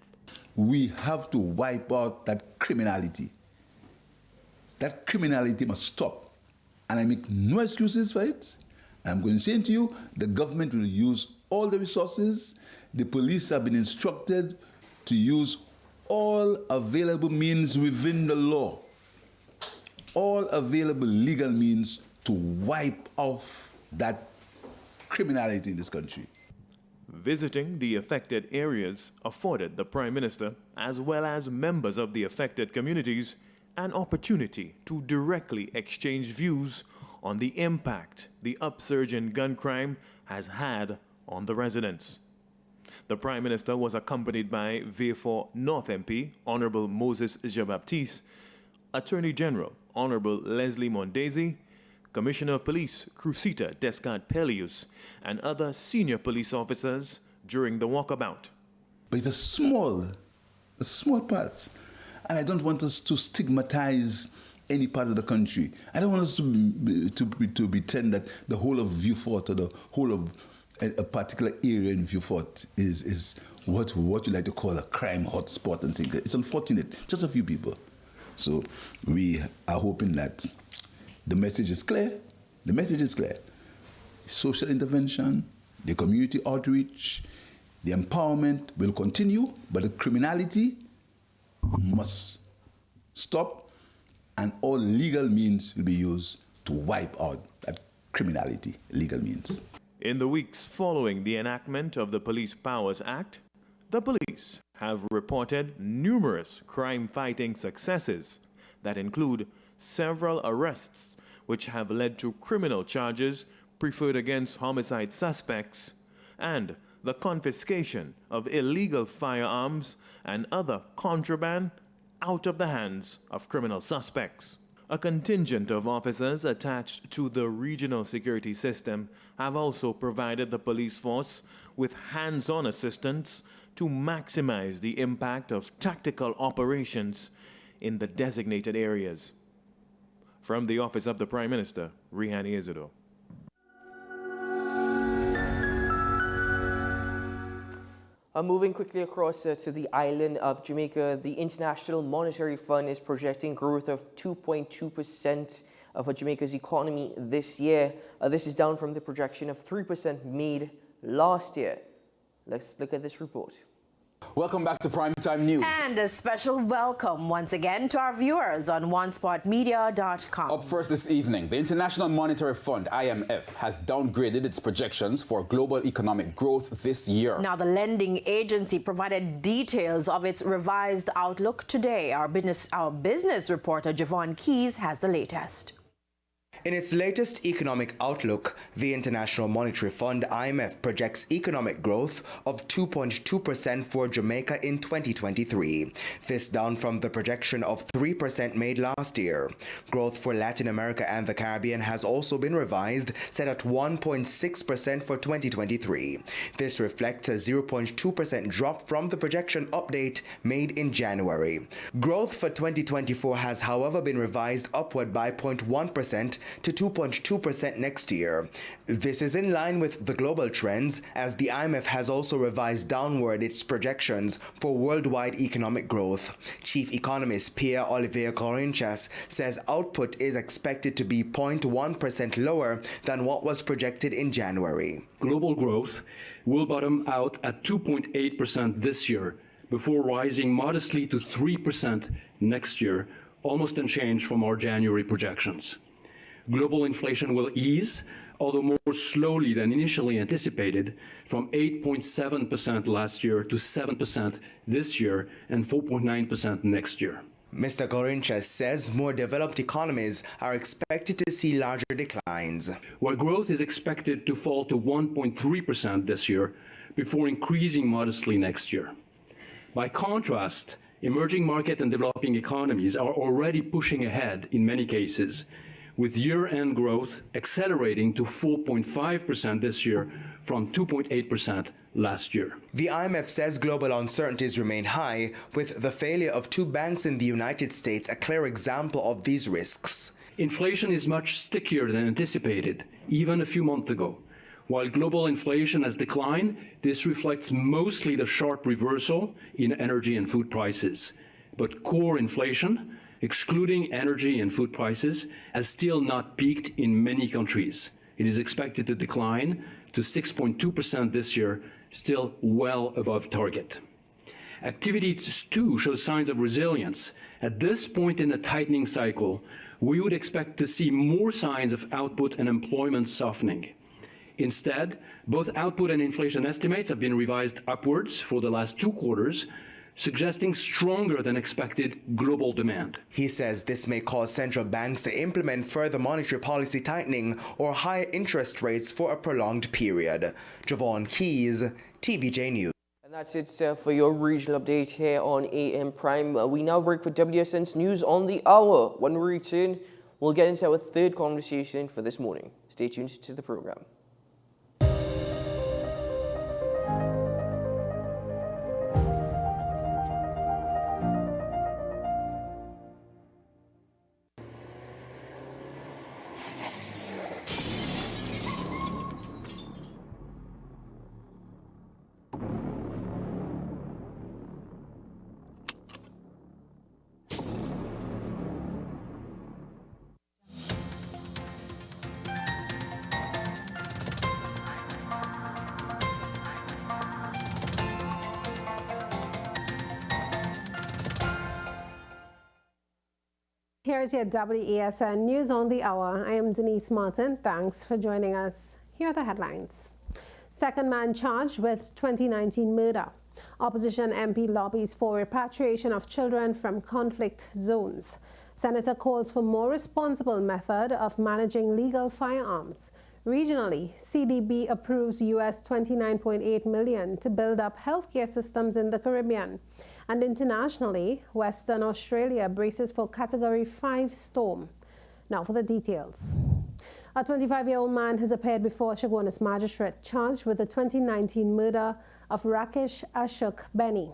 We have to wipe out that criminality. That criminality must stop. And I make no excuses for it. I'm going to say to you, the government will use all the resources. The police have been instructed to use all available means within the law, all available legal means to wipe off that criminality in this country. Visiting the affected areas afforded the Prime Minister, as well as members of the affected communities, an opportunity to directly exchange views on the impact the upsurge in gun crime has had on the residents. The Prime Minister was accompanied by Vieux North MP, Honorable Moses Jean-Baptiste, Attorney General, Honorable Leslie Mondesi, Commissioner of Police Crucita Descartes-Pelius, and other senior police officers during the walkabout. But it's a small part. And I don't want us to stigmatize any part of the country. I don't want us to pretend that the whole of Vieux Fort or the whole of a particular area in Vieux Fort is what we like to call a crime hotspot and things. It's unfortunate, just a few people. So we are hoping that the message is clear. The message is clear. Social intervention, the community outreach, the empowerment will continue, but the criminality must stop, and all legal means will be used to wipe out that criminality, legal means. In the weeks following the enactment of the Police Powers Act, the police have reported numerous crime-fighting successes that include several arrests which have led to criminal charges preferred against homicide suspects and the confiscation of illegal firearms and other contraband out of the hands of criminal suspects. A contingent of officers attached to the regional security system have also provided the police force with hands-on assistance to maximize the impact of tactical operations in the designated areas. From the Office of the Prime Minister, Rihani Isidore. Moving quickly across to the island of Jamaica, the International Monetary Fund is projecting growth of 2.2% for Jamaica's economy this year. This is down from the projection of 3% made last year. Let's look at this report. Welcome back to Primetime News. And a special welcome once again to our viewers on onespotmedia.com. Up first this evening, the International Monetary Fund, IMF, has downgraded its projections for global economic growth this year. Now, the lending agency provided details of its revised outlook today. Our business reporter, Javon Keys, has the latest. In its latest economic outlook, the International Monetary Fund, IMF, projects economic growth of 2.2% for Jamaica in 2023. This down from the projection of 3% made last year. Growth for Latin America and the Caribbean has also been revised, set at 1.6% for 2023. This reflects a 0.2% drop from the projection update made in January. Growth for 2024 has, however, been revised upward by 0.1%, to 2.2% next year. This is in line with the global trends, as the IMF has also revised downward its projections for worldwide economic growth. Chief economist Pierre-Olivier Gorinchas says output is expected to be 0.1% lower than what was projected in January. Global growth will bottom out at 2.8% this year, before rising modestly to 3% next year, almost unchanged from our January projections. Global inflation will ease, although more slowly than initially anticipated, from 8.7% last year to 7% this year and 4.9% next year. Mr. Gorinchas says more developed economies are expected to see larger declines. While growth is expected to fall to 1.3% this year, before increasing modestly next year. By contrast, emerging market and developing economies are already pushing ahead in many cases, with year-end growth accelerating to 4.5% this year from 2.8% last year. The IMF says global uncertainties remain high, with the failure of 2 banks in the United States a clear example of these risks. Inflation is much stickier than anticipated, even a few months ago. While global inflation has declined, this reflects mostly the sharp reversal in energy and food prices. But core inflation, excluding energy and food prices, has still not peaked in many countries. It is expected to decline to 6.2% this year, still well above target. Activities too show signs of resilience. At this point in the tightening cycle, we would expect to see more signs of output and employment softening. Instead, both output and inflation estimates have been revised upwards for the last 2 quarters, suggesting stronger than expected global demand. He says this may cause central banks to implement further monetary policy tightening or higher interest rates for a prolonged period. Javon Keys, TVJ News. And that's it for your regional update here on AM Prime. We now break for WSN's News on the Hour. When we return, we'll get into our third conversation for this morning. Stay tuned to the program. Here's your WESN News on the Hour. I am Denise Martin. Thanks for joining us. Here are the headlines. Second man charged with 2019 murder. Opposition MP lobbies for repatriation of children from conflict zones. Senator calls for more responsible method of managing legal firearms. Regionally, CDB approves US $29.8 million to build up healthcare systems in the Caribbean. And internationally, Western Australia braces for Category 5 storm. Now for the details. A 25-year-old man has appeared before a Chaguanas magistrate charged with the 2019 murder of Rakesh Ashok Benny.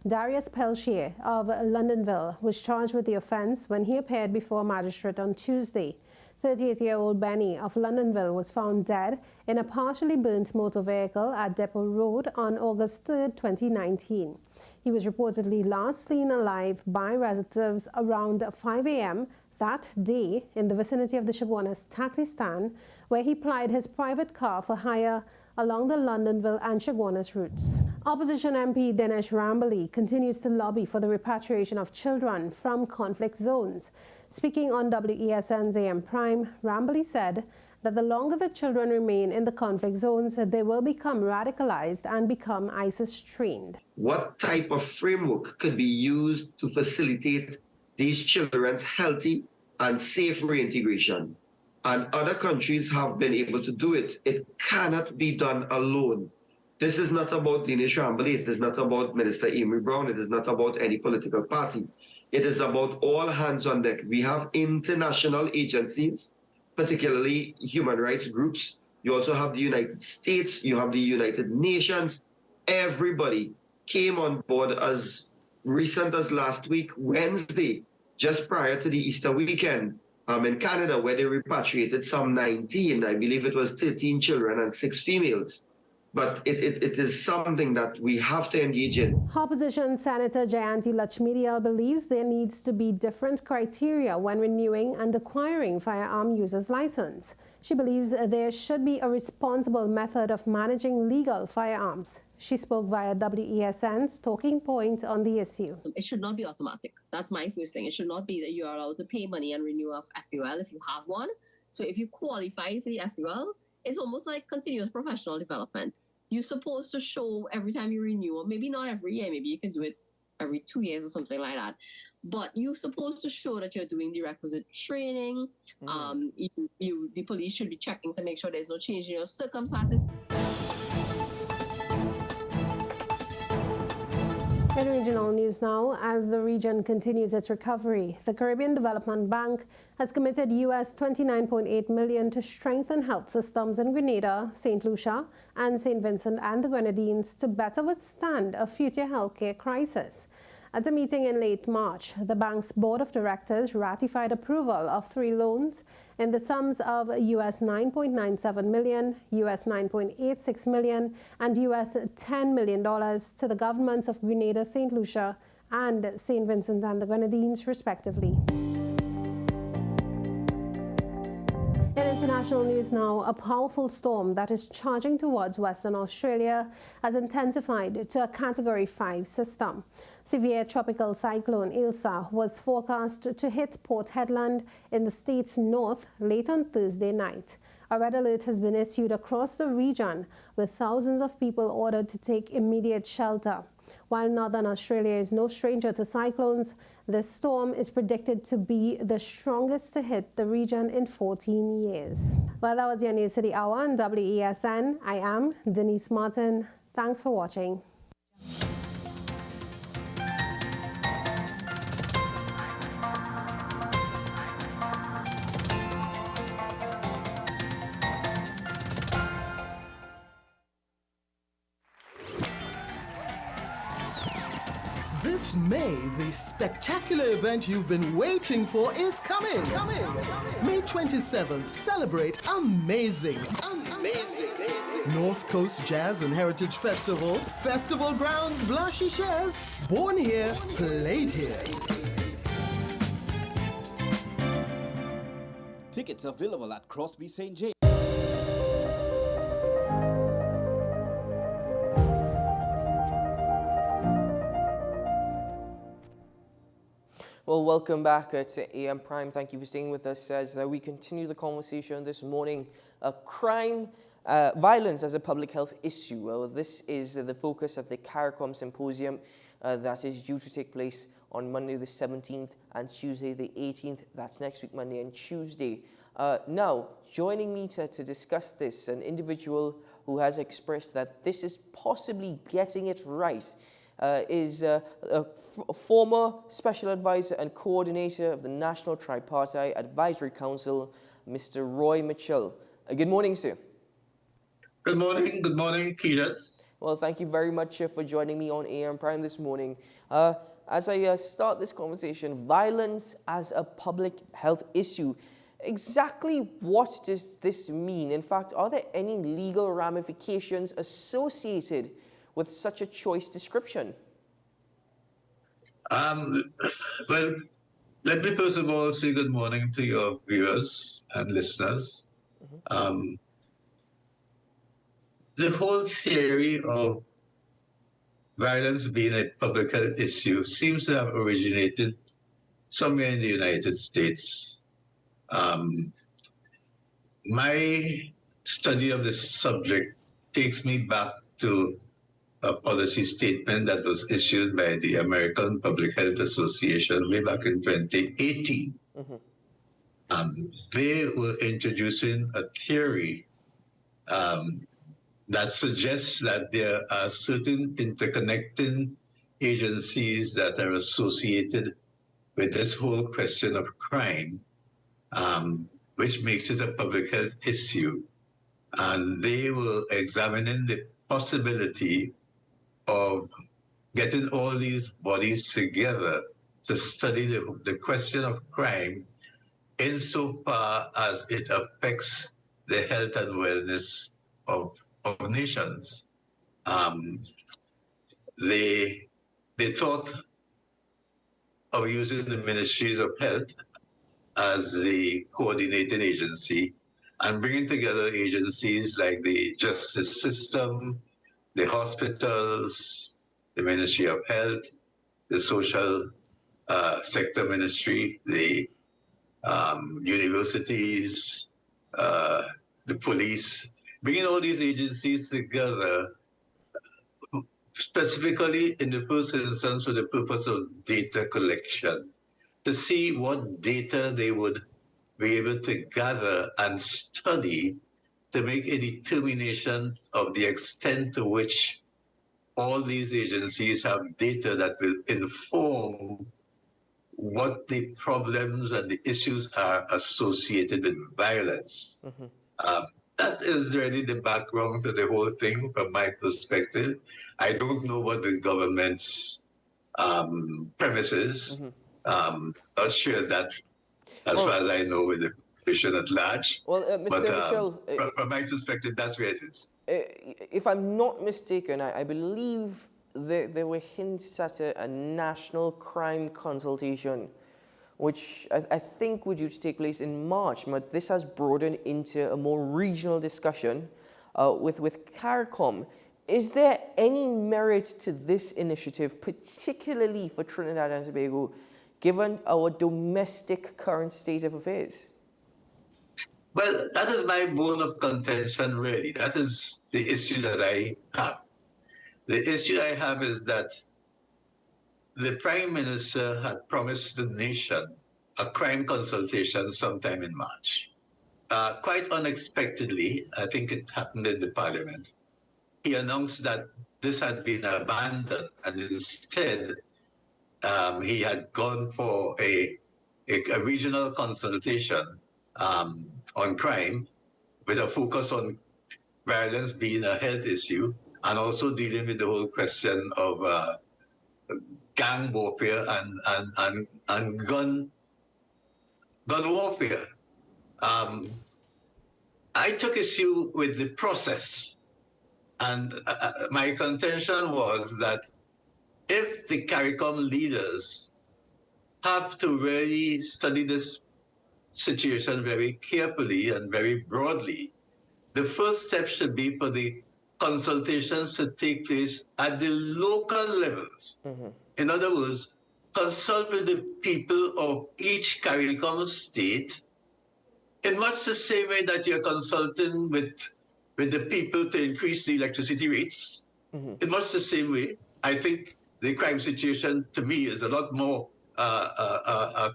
Darius Pelchier of Londonville was charged with the offense when he appeared before a magistrate on Tuesday. 38-year-old Benny of Londonville was found dead in a partially burnt motor vehicle at Depot Road on August 3, 2019. He was reportedly last seen alive by relatives around 5 a.m. that day in the vicinity of the Chaguanas taxi stand, where he plied his private car for hire along the Londonville and Chaguanas routes. Opposition MP Dinesh Rambali continues to lobby for the repatriation of children from conflict zones. Speaking on WESN's AM Prime, Rambali said that the longer the children remain in the conflict zones, they will become radicalized and become ISIS-trained. What type of framework could be used to facilitate these children's healthy and safe reintegration? And other countries have been able to do it. It cannot be done alone. This is not about Dinesh Rambali. It is not about Minister Amy Brown. It is not about any political party. It is about all hands on deck. We have international agencies, particularly human rights groups. You also have the United States. You have the United Nations. Everybody came on board as recent as last week, Wednesday, just prior to the Easter weekend, in Canada, where they repatriated some 19, I believe it was 13 children and 6 females. But it is something that we have to engage in. Opposition Senator Jayanti Lakshmidiyal believes there needs to be different criteria when renewing and acquiring firearm users' license. She believes there should be a responsible method of managing legal firearms. She spoke via WESN's Talking Point on the issue. It should not be automatic. That's my first thing. It should not be that you are allowed to pay money and renew a FUL if you have one. So if you qualify for the FUL, it's almost like continuous professional development. You're supposed to show every time you renew, or maybe not every year, maybe you can do it every 2 years or something like that. But you're supposed to show that you're doing the requisite training. The police should be checking to make sure there's no change in your circumstances. In regional news now, as the region continues its recovery, the Caribbean Development Bank has committed US $29.8 million to strengthen health systems in Grenada, St. Lucia, and St. Vincent and the Grenadines to better withstand a future healthcare crisis. At a meeting in late March, the bank's board of directors ratified approval of 3 loans in the sums of US $9.97 million, US $9.86 million, and US $10 million to the governments of Grenada, St. Lucia, and St. Vincent and the Grenadines, respectively. In international news now, a powerful storm that is charging towards Western Australia has intensified to a Category 5 system. Severe tropical cyclone Ilsa was forecast to hit Port Hedland in the state's north late on Thursday night. A red alert has been issued across the region, with thousands of people ordered to take immediate shelter. While Northern Australia is no stranger to cyclones, this storm is predicted to be the strongest to hit the region in 14 years. Well, that was your News City Hour on WESN. I am Denise Martin. Thanks for watching. This May, the spectacular event you've been waiting for is coming. May 27th, celebrate amazing North Coast Jazz and Heritage Festival. Festival grounds, Blashy Shares. Born here, played here. Tickets available at Crosby St. James. Well, welcome back to AM Prime. Thank you for staying with us as we continue the conversation this morning. Violence as a public health issue. Well, this is the focus of the CARICOM Symposium that is due to take place on Monday the 17th and Tuesday the 18th. That's next week, Monday and Tuesday. Now, joining me to discuss this, an individual who has expressed that this is possibly getting it right, is a former special advisor and coordinator of the National Tripartite Advisory Council, Mr. Roy Mitchell. Good morning, sir. Good morning, Peter. Well, thank you very much for joining me on AM Prime this morning. As I start this conversation, violence as a public health issue, exactly what does this mean? In fact, are there any legal ramifications associated with such a choice description? Well, let me first of all say good morning to your viewers and listeners. The whole theory of violence being a public health issue seems to have originated somewhere in the United States. My study of this subject takes me back to a policy statement that was issued by the American Public Health Association way back in 2018. They were introducing a theory that suggests that there are certain interconnecting agencies that are associated with this whole question of crime, which makes it a public health issue. And they were examining the possibility of getting all these bodies together to study the question of crime insofar as it affects the health and wellness of nations. They thought of using the ministries of health as the coordinating agency and bringing together agencies like the justice system, the hospitals, the Ministry of Health, the social sector ministry, the universities, the police, bringing all these agencies together specifically in the first instance for the purpose of data collection, to see what data they would be able to gather and study to make a determination of the extent to which all these agencies have data that will inform what the problems and the issues are associated with violence. That is really the background to the whole thing from my perspective. I don't know what the government's premises. Not sure that, as far as I know, with the population at large. Well, Mr. Michel, from my perspective, that's where it is. If I'm not mistaken, I believe there were hints at a national crime consultation, which I think would due to take place in March, but this has broadened into a more regional discussion with CARICOM. Is there any merit to this initiative, particularly for Trinidad and Tobago, given our domestic current state of affairs? Well, that is my bone of contention, really. That is the issue that I have. The issue I have is that the Prime Minister had promised the nation a crime consultation sometime in March. Quite unexpectedly, I think it happened in the Parliament, he announced that this had been abandoned, and instead he had gone for a regional consultation on crime with a focus on violence being a health issue and also dealing with the whole question of gang warfare and gun warfare. I took issue with the process, and my contention was that if the CARICOM leaders have to really study this situation very carefully and very broadly, the first step should be for the consultations to take place at the local levels. In other words, consult with the people of each CARICOM state in much the same way that you're consulting with the people to increase the electricity rates. In much the same way, I think the crime situation, to me, is a lot more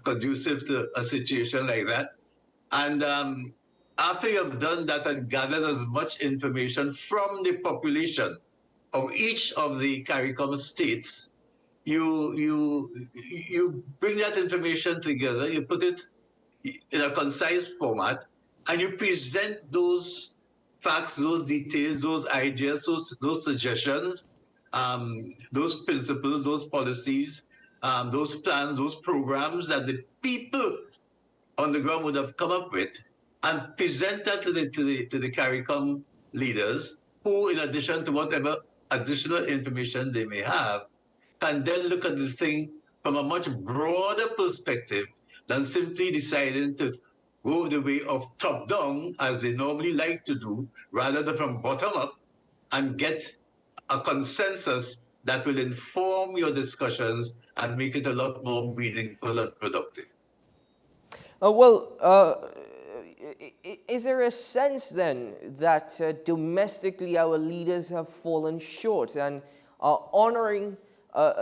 conducive to a situation like that. And after you have done that and gathered as much information from the population of each of the CARICOM states, you bring that information together, you put it in a concise format, and you present those facts, those details, those ideas, those suggestions, those principles, those policies, those plans, those programs that the people on the ground would have come up with, and present that to the CARICOM leaders, who, in addition to whatever additional information they may have, can then look at the thing from a much broader perspective than simply deciding to go the way of top-down, as they normally like to do, rather than from bottom-up, and get a consensus that will inform your discussions and make it a lot more meaningful and productive. Is there a sense then that domestically our leaders have fallen short and are honoring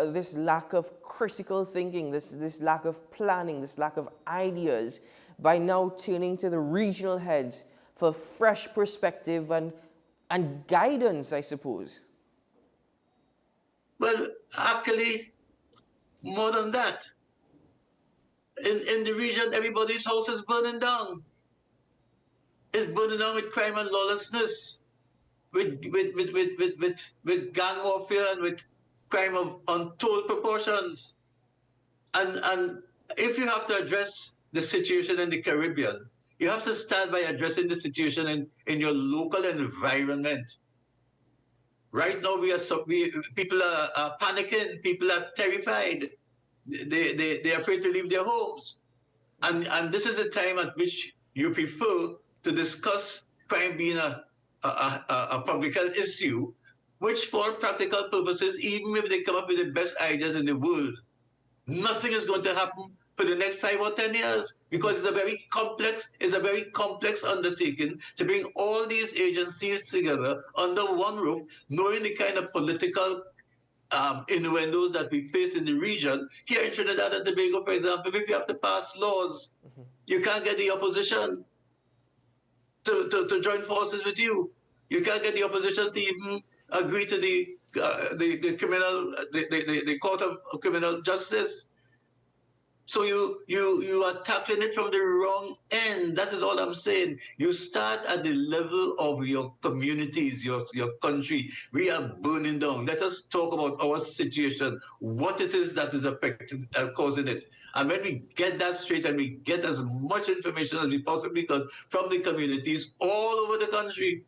this lack of critical thinking, this lack of planning, this lack of ideas, by now turning to the regional heads for fresh perspective and guidance, I suppose? Well, actually, more than that. In the region, everybody's house is burning down. It's burning down with crime and lawlessness, with gang warfare and with crime of untold proportions. And if you have to address the situation in the Caribbean, you have to start by addressing the situation in your local environment. Right now, people are panicking. People are terrified. They're afraid to leave their homes. And this is a time at which you prefer to discuss crime being a public health issue, which for practical purposes, even if they come up with the best ideas in the world, nothing is going to happen for the next 5 or 10 years, because it's a very complex undertaking to bring all these agencies together under one roof, knowing the kind of political innuendos that we face in the region. Here in Trinidad and Tobago, for example, if you have to pass laws, you can't get the opposition to join forces with you. You can't get the opposition to even agree to the Court of Criminal Justice. So you are tackling it from the wrong end. That is all I'm saying. You start at the level of your communities, your country. We are burning down. Let us talk about our situation, what it is that is affecting, causing it. And when we get that straight and we get as much information as we possibly can from the communities all over the country,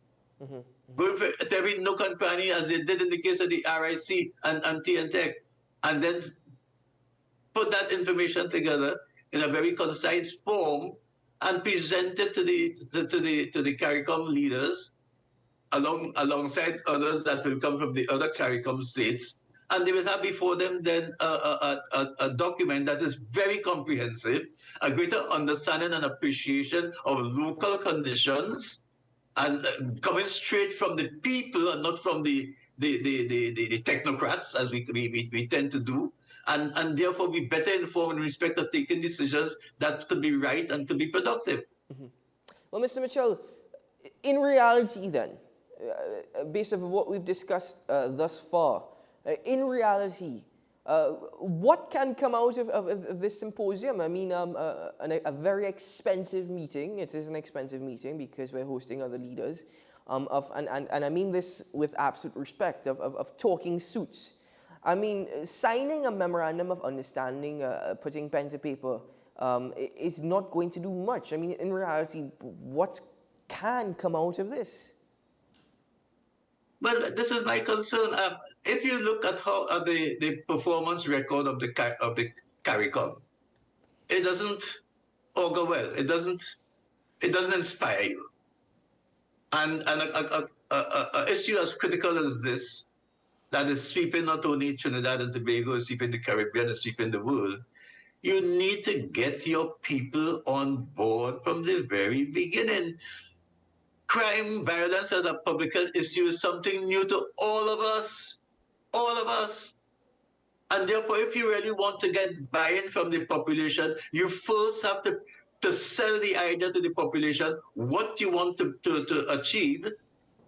going to every nook and cranny, as they did in the case of the RIC and TNTech, and then put that information together in a very concise form and present it to the CARICOM leaders alongside others that will come from the other CARICOM states. And they will have before them then a document that is very comprehensive, a greater understanding and appreciation of local conditions, and coming straight from the people and not from the technocrats, as we tend to do. And therefore be better informed in respect of taking decisions that could be right and could be productive. Well, Mr. Mitchell, in reality then, based on what we've discussed thus far, in reality, what can come out of this symposium? I mean, a very expensive meeting. It is an expensive meeting because we're hosting other leaders. And I mean this with absolute respect, of talking suits. I mean, signing a memorandum of understanding, putting pen to paper, is not going to do much. I mean, in reality, what can come out of this? Well, this is my concern. If you look at how the performance record of the CARICOM, it doesn't augur well. It doesn't inspire you. And an issue as critical as this, that is sweeping not only Trinidad and Tobago, sweeping the Caribbean, and sweeping the world, you need to get your people on board from the very beginning. Crime, violence as a public health issue is something new to all of us. And therefore, if you really want to get buy-in from the population, you first have to sell the idea to the population, what you want to achieve,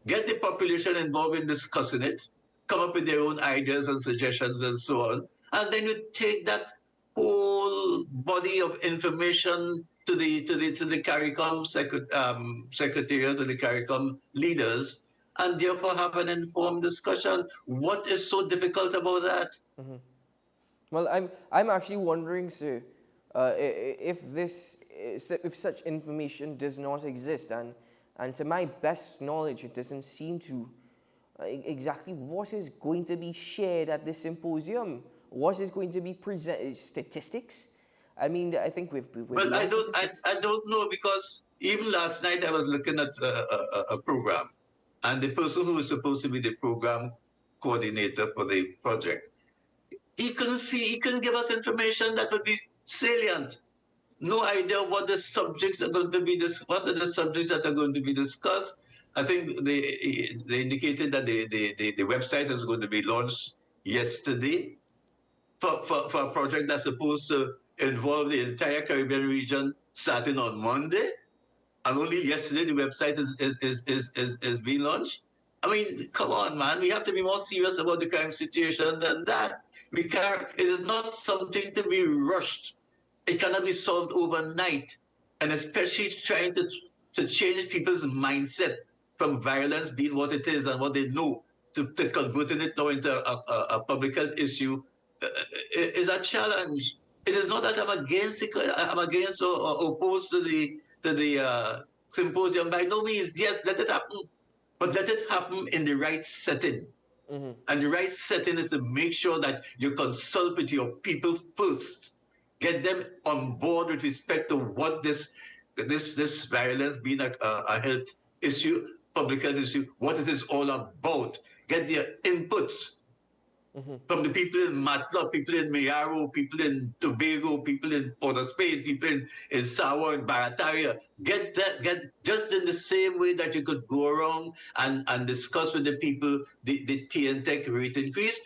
get the population involved in discussing it, come up with their own ideas and suggestions and so on. And then you take that whole body of information to the CARICOM secretariat, to the CARICOM leaders, and therefore have an informed discussion. What is so difficult about that? Well, I'm actually wondering, sir, if such information does not exist, and to my best knowledge, it doesn't seem to. Exactly what is going to be shared at this symposium? What is going to be presented? Statistics? I mean, I think we've well, I don't know, because even last night I was looking at a program, and the person who was supposed to be the program coordinator for the project, he couldn't give us information that would be salient. No idea what the subjects are going to be. What are the subjects that are going to be discussed? I think they indicated that the website is going to be launched yesterday for a project that's supposed to involve the entire Caribbean region starting on Monday, and only yesterday the website is being launched. I mean, come on, man. We have to be more serious about the crime situation than that. It is not something to be rushed. It cannot be solved overnight, and especially trying to change people's mindset from violence being what it is and what they know to converting it now into a public health issue is a challenge. It is not that I'm against or opposed to the symposium. By no means. Yes, let it happen, but let it happen in the right setting. And the right setting is to make sure that you consult with your people first, get them on board with respect to what this violence being a health issue, public health issue, what it is all about. Get their inputs from the people in Matla, people in Mayaro, people in Tobago, people in Port of Spain, people in Sawa and Barataria. Get just in the same way that you could go around and discuss with the people the TNTech rate increase.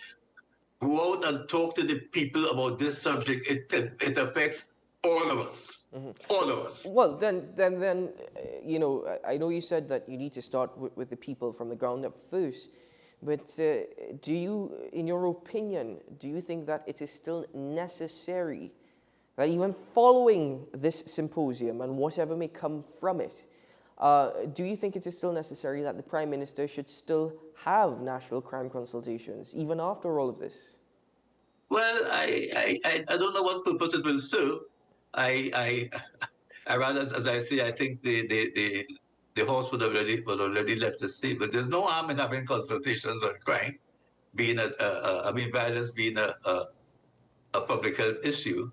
Go out and talk to the people about this subject. It affects all of us. All of us. Well, then, you know, I know you said that you need to start with the people from the ground up first. But do you, in your opinion, do you think that it is still necessary that even following this symposium and whatever may come from it, do you think it is still necessary that the Prime Minister should still have national crime consultations, even after all of this? Well, I don't know what purpose it will serve. I rather, as I say, I think the horse would already left the stable. There's no harm in having consultations on crime, being violence being a public health issue,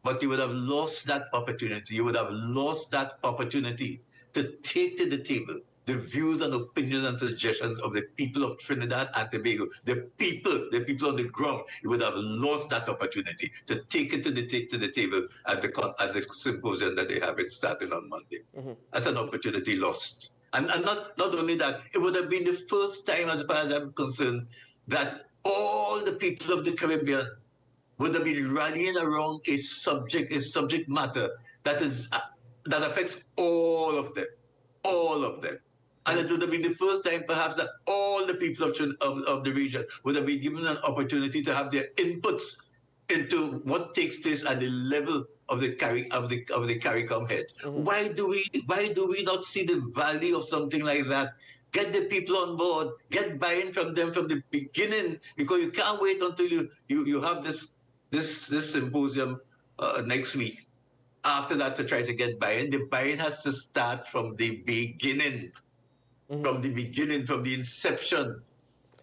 but you would have lost that opportunity. You would have lost that opportunity to take to the table the views and opinions and suggestions of the people of Trinidad and Tobago, the people on the ground. You would have lost that opportunity to take it to the table at the symposium that they have it starting on Monday. That's an opportunity lost. And not only that, it would have been the first time, as far as I'm concerned, that all the people of the Caribbean would have been rallying around a subject matter that affects all of them. And it would have been the first time, perhaps, that all the people of the region would have been given an opportunity to have their inputs into what takes place at the level of the CARICOM heads. Why do we not see the value of something like that? Get the people on board, get buy-in from them from the beginning, because you can't wait until you have this symposium next week. After that, to try to get buy-in, the buy-in has to start from the beginning. From the inception.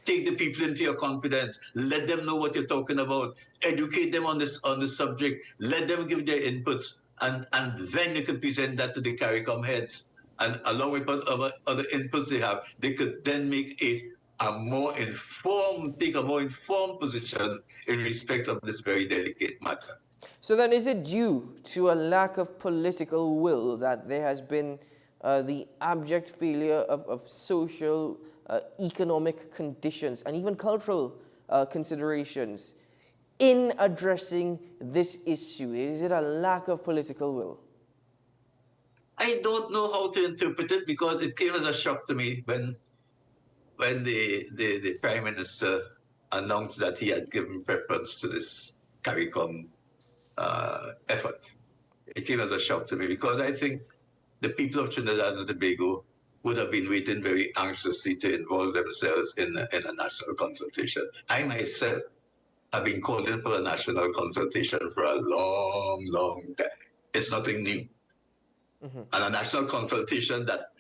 Take the people into your confidence. Let them know what you're talking about. Educate them on the subject. Let them give their inputs, and then you can present that to the CARICOM heads. And along with other inputs they have, they could then make take a more informed position in respect of this very delicate matter. So then, is it due to a lack of political will that there has been the abject failure of social, economic conditions, and even cultural considerations in addressing this issue? Is it a lack of political will? I don't know how to interpret it, because it came as a shock to me when the Prime Minister announced that he had given preference to this CARICOM effort. It came as a shock to me, because I think the people of Trinidad and Tobago would have been waiting very anxiously to involve themselves in a national consultation. I myself have been calling for a national consultation for a long, long time. It's nothing new. And a national consultation that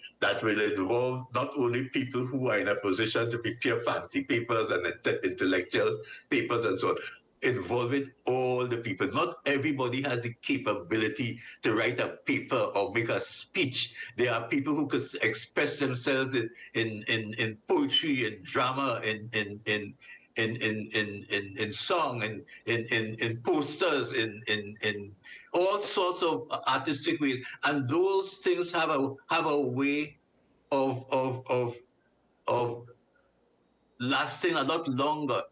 will involve not only people who are in a position to prepare fancy papers and intellectual papers and so on, involving all the people. Not everybody has the capability to write a paper or make a speech. There are people who could express themselves in poetry, in drama, in song, in posters, in all sorts of artistic ways. And those things have a way of lasting a lot longer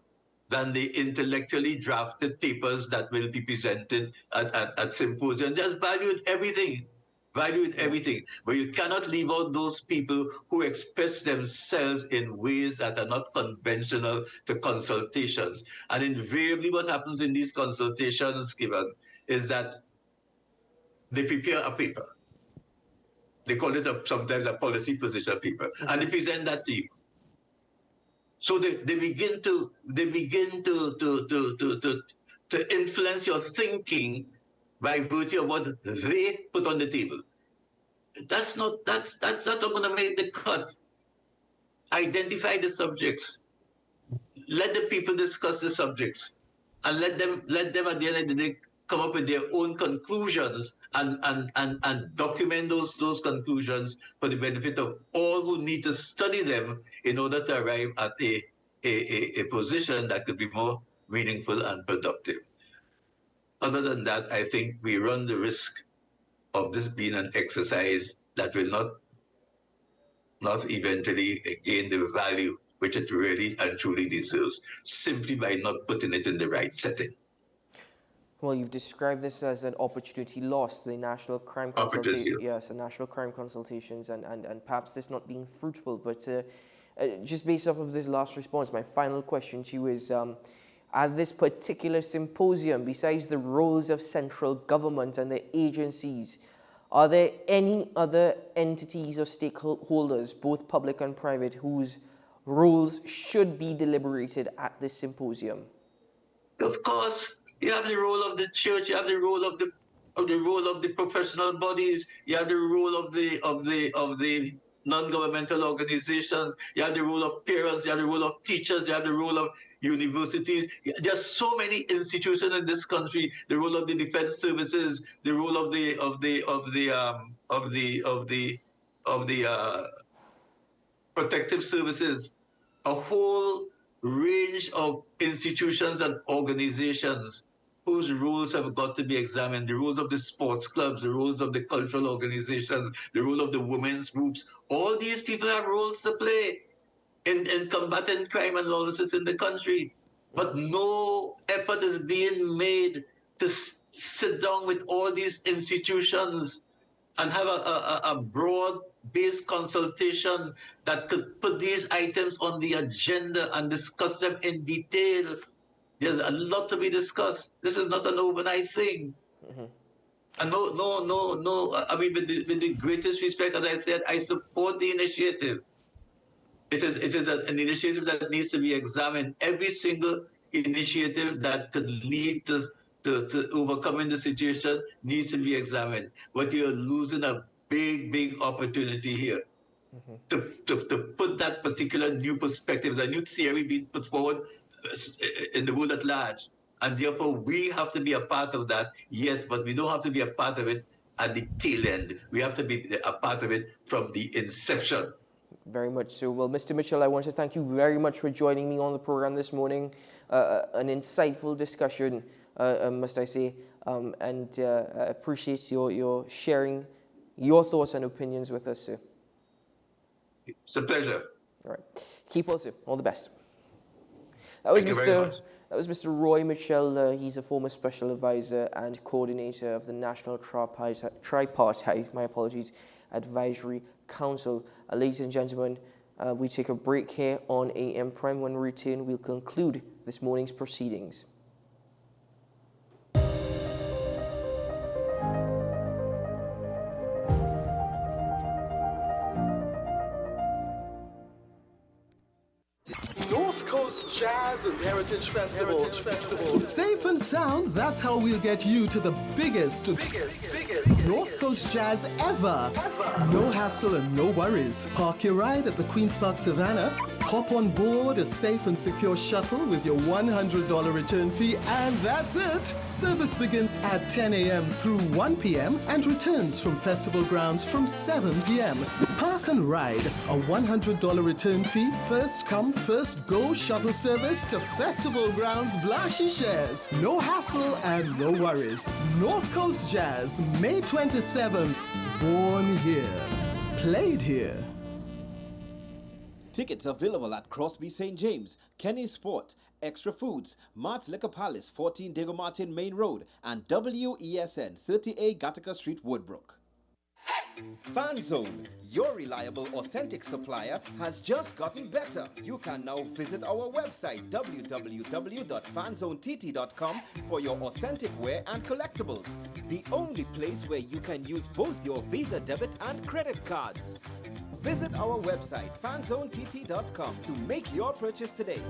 than the intellectually drafted papers that will be presented at symposium. Just valued everything. But you cannot leave out those people who express themselves in ways that are not conventional to consultations. And invariably what happens in these consultations, Given, is that they prepare a paper. They call it sometimes a policy position paper, and they present that to you. So they begin to to influence your thinking by virtue of what they put on the table. That's not going to make the cut. Identify the subjects. Let the people discuss the subjects, and let them at the end of the day come up with their own conclusions and document those conclusions for the benefit of all who need to study them in order to arrive at a position that could be more meaningful and productive. Other than that, I think we run the risk of this being an exercise that will not eventually gain the value which it really and truly deserves, simply by not putting it in the right setting. Well, you've described this as an opportunity lost, the National Crime Consultation. Yes, the National Crime Consultations, and perhaps this not being fruitful. But just based off of this last response, my final question to you is, at this particular symposium, besides the roles of central government and the agencies, are there any other entities or stakeholders, both public and private, whose roles should be deliberated at this symposium? Of course, you have the role of the church, you have the role of the professional bodies, you have the role of the non-governmental organizations, you have the role of parents, you have the role of teachers, you have the role of universities. There's so many institutions in this country. The role of the defense services, the role of the protective services, a whole range of institutions and organizations whose roles have got to be examined. The roles of the sports clubs, the roles of the cultural organizations, the role of the women's groups. All these people have roles to play in combating crime and lawlessness in the country. But no effort is being made to sit down with all these institutions and have a broad-based consultation that could put these items on the agenda and discuss them in detail. There's a lot to be discussed. This is not an overnight thing. Mm-hmm. And no. I mean, with the greatest respect, as I said, I support the initiative. It is an initiative that needs to be examined. Every single initiative that could lead to overcoming the situation needs to be examined. But you're losing a big opportunity here. Mm-hmm. to put that particular new perspective, a new theory being put forward in the world at large. And therefore, we have to be a part of that, yes, but we don't have to be a part of it at the tail end. We have to be a part of it from the inception. Very much so. Well, Mr. Mitchell, I want to thank you very much for joining me on the program this morning. An insightful discussion, must I say, and I appreciate your sharing your thoughts and opinions with us, sir. It's a pleasure. All right. Keep well, sir. All the best. That was Mr. Roy Mitchell. He's a former special advisor and coordinator of the National Tripartite, my apologies, Advisory Council. Ladies and gentlemen, we take a break here on AM Prime. When we return, we'll conclude this morning's proceedings. North Coast Jazz and Heritage Festival. Safe and sound, that's how we'll get you to the biggest North Coast Jazz ever. No hassle and no worries. Park your ride at the Queen's Park Savannah, hop on board a safe and secure shuttle with your $100 return fee, and that's it. Service begins at 10 a.m. through 1 p.m. and returns from festival grounds from 7 p.m. Park and ride, a $100 return fee, first come, first go shuttle service to festival grounds Blashy shares. No hassle and no worries. North Coast Jazz, May 27th. Born here, played here. Tickets available at Crosby St. James, Kenny Sport, Extra Foods, Mart's Liquor Palace, 14 Diego Martin Main Road, and WESN, 30A Gattaca Street, Woodbrook. Fan Zone, your reliable, authentic supplier, has just gotten better. You can now visit our website www.fanzonett.com for your authentic wear and collectibles. The only place where you can use both your Visa debit and credit cards. Visit our website fanzonett.com to make your purchase today.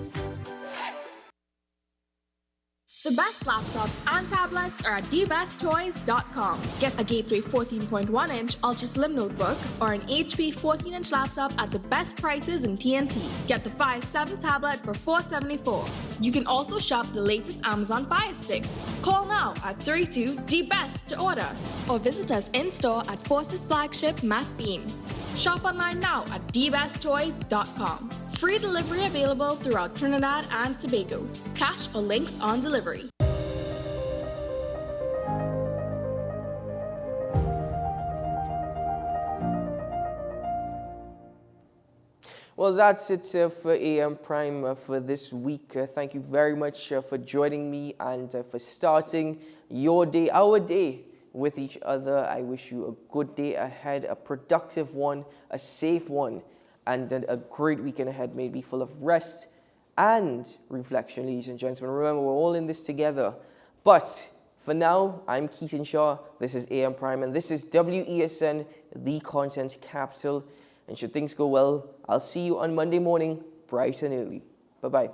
The best laptops and tablets are at dbesttoys.com. Get a Gateway 14.1-inch Ultra Slim notebook or an HP 14-inch laptop at the best prices in TNT. Get the Fire 7 tablet for $474. You can also shop the latest Amazon Fire Sticks. Call now at 32-DBEST to order or visit us in-store at Forces flagship MacBean. Shop online now at dbesttoys.com. Free delivery available throughout Trinidad and Tobago. Cash or links on delivery. Well, that's it for AM Prime for this week. Thank you very much for joining me and for starting your day, our day, with each other. I wish you a good day ahead, a productive one, a safe one, and a great weekend ahead, maybe full of rest and reflection, ladies and gentlemen. Remember, we're all in this together. But for now, I'm Keaton Shaw. This is AM Prime, and this is WESN, the content capital. And should things go well, I'll see you on Monday morning, bright and early. Bye-bye.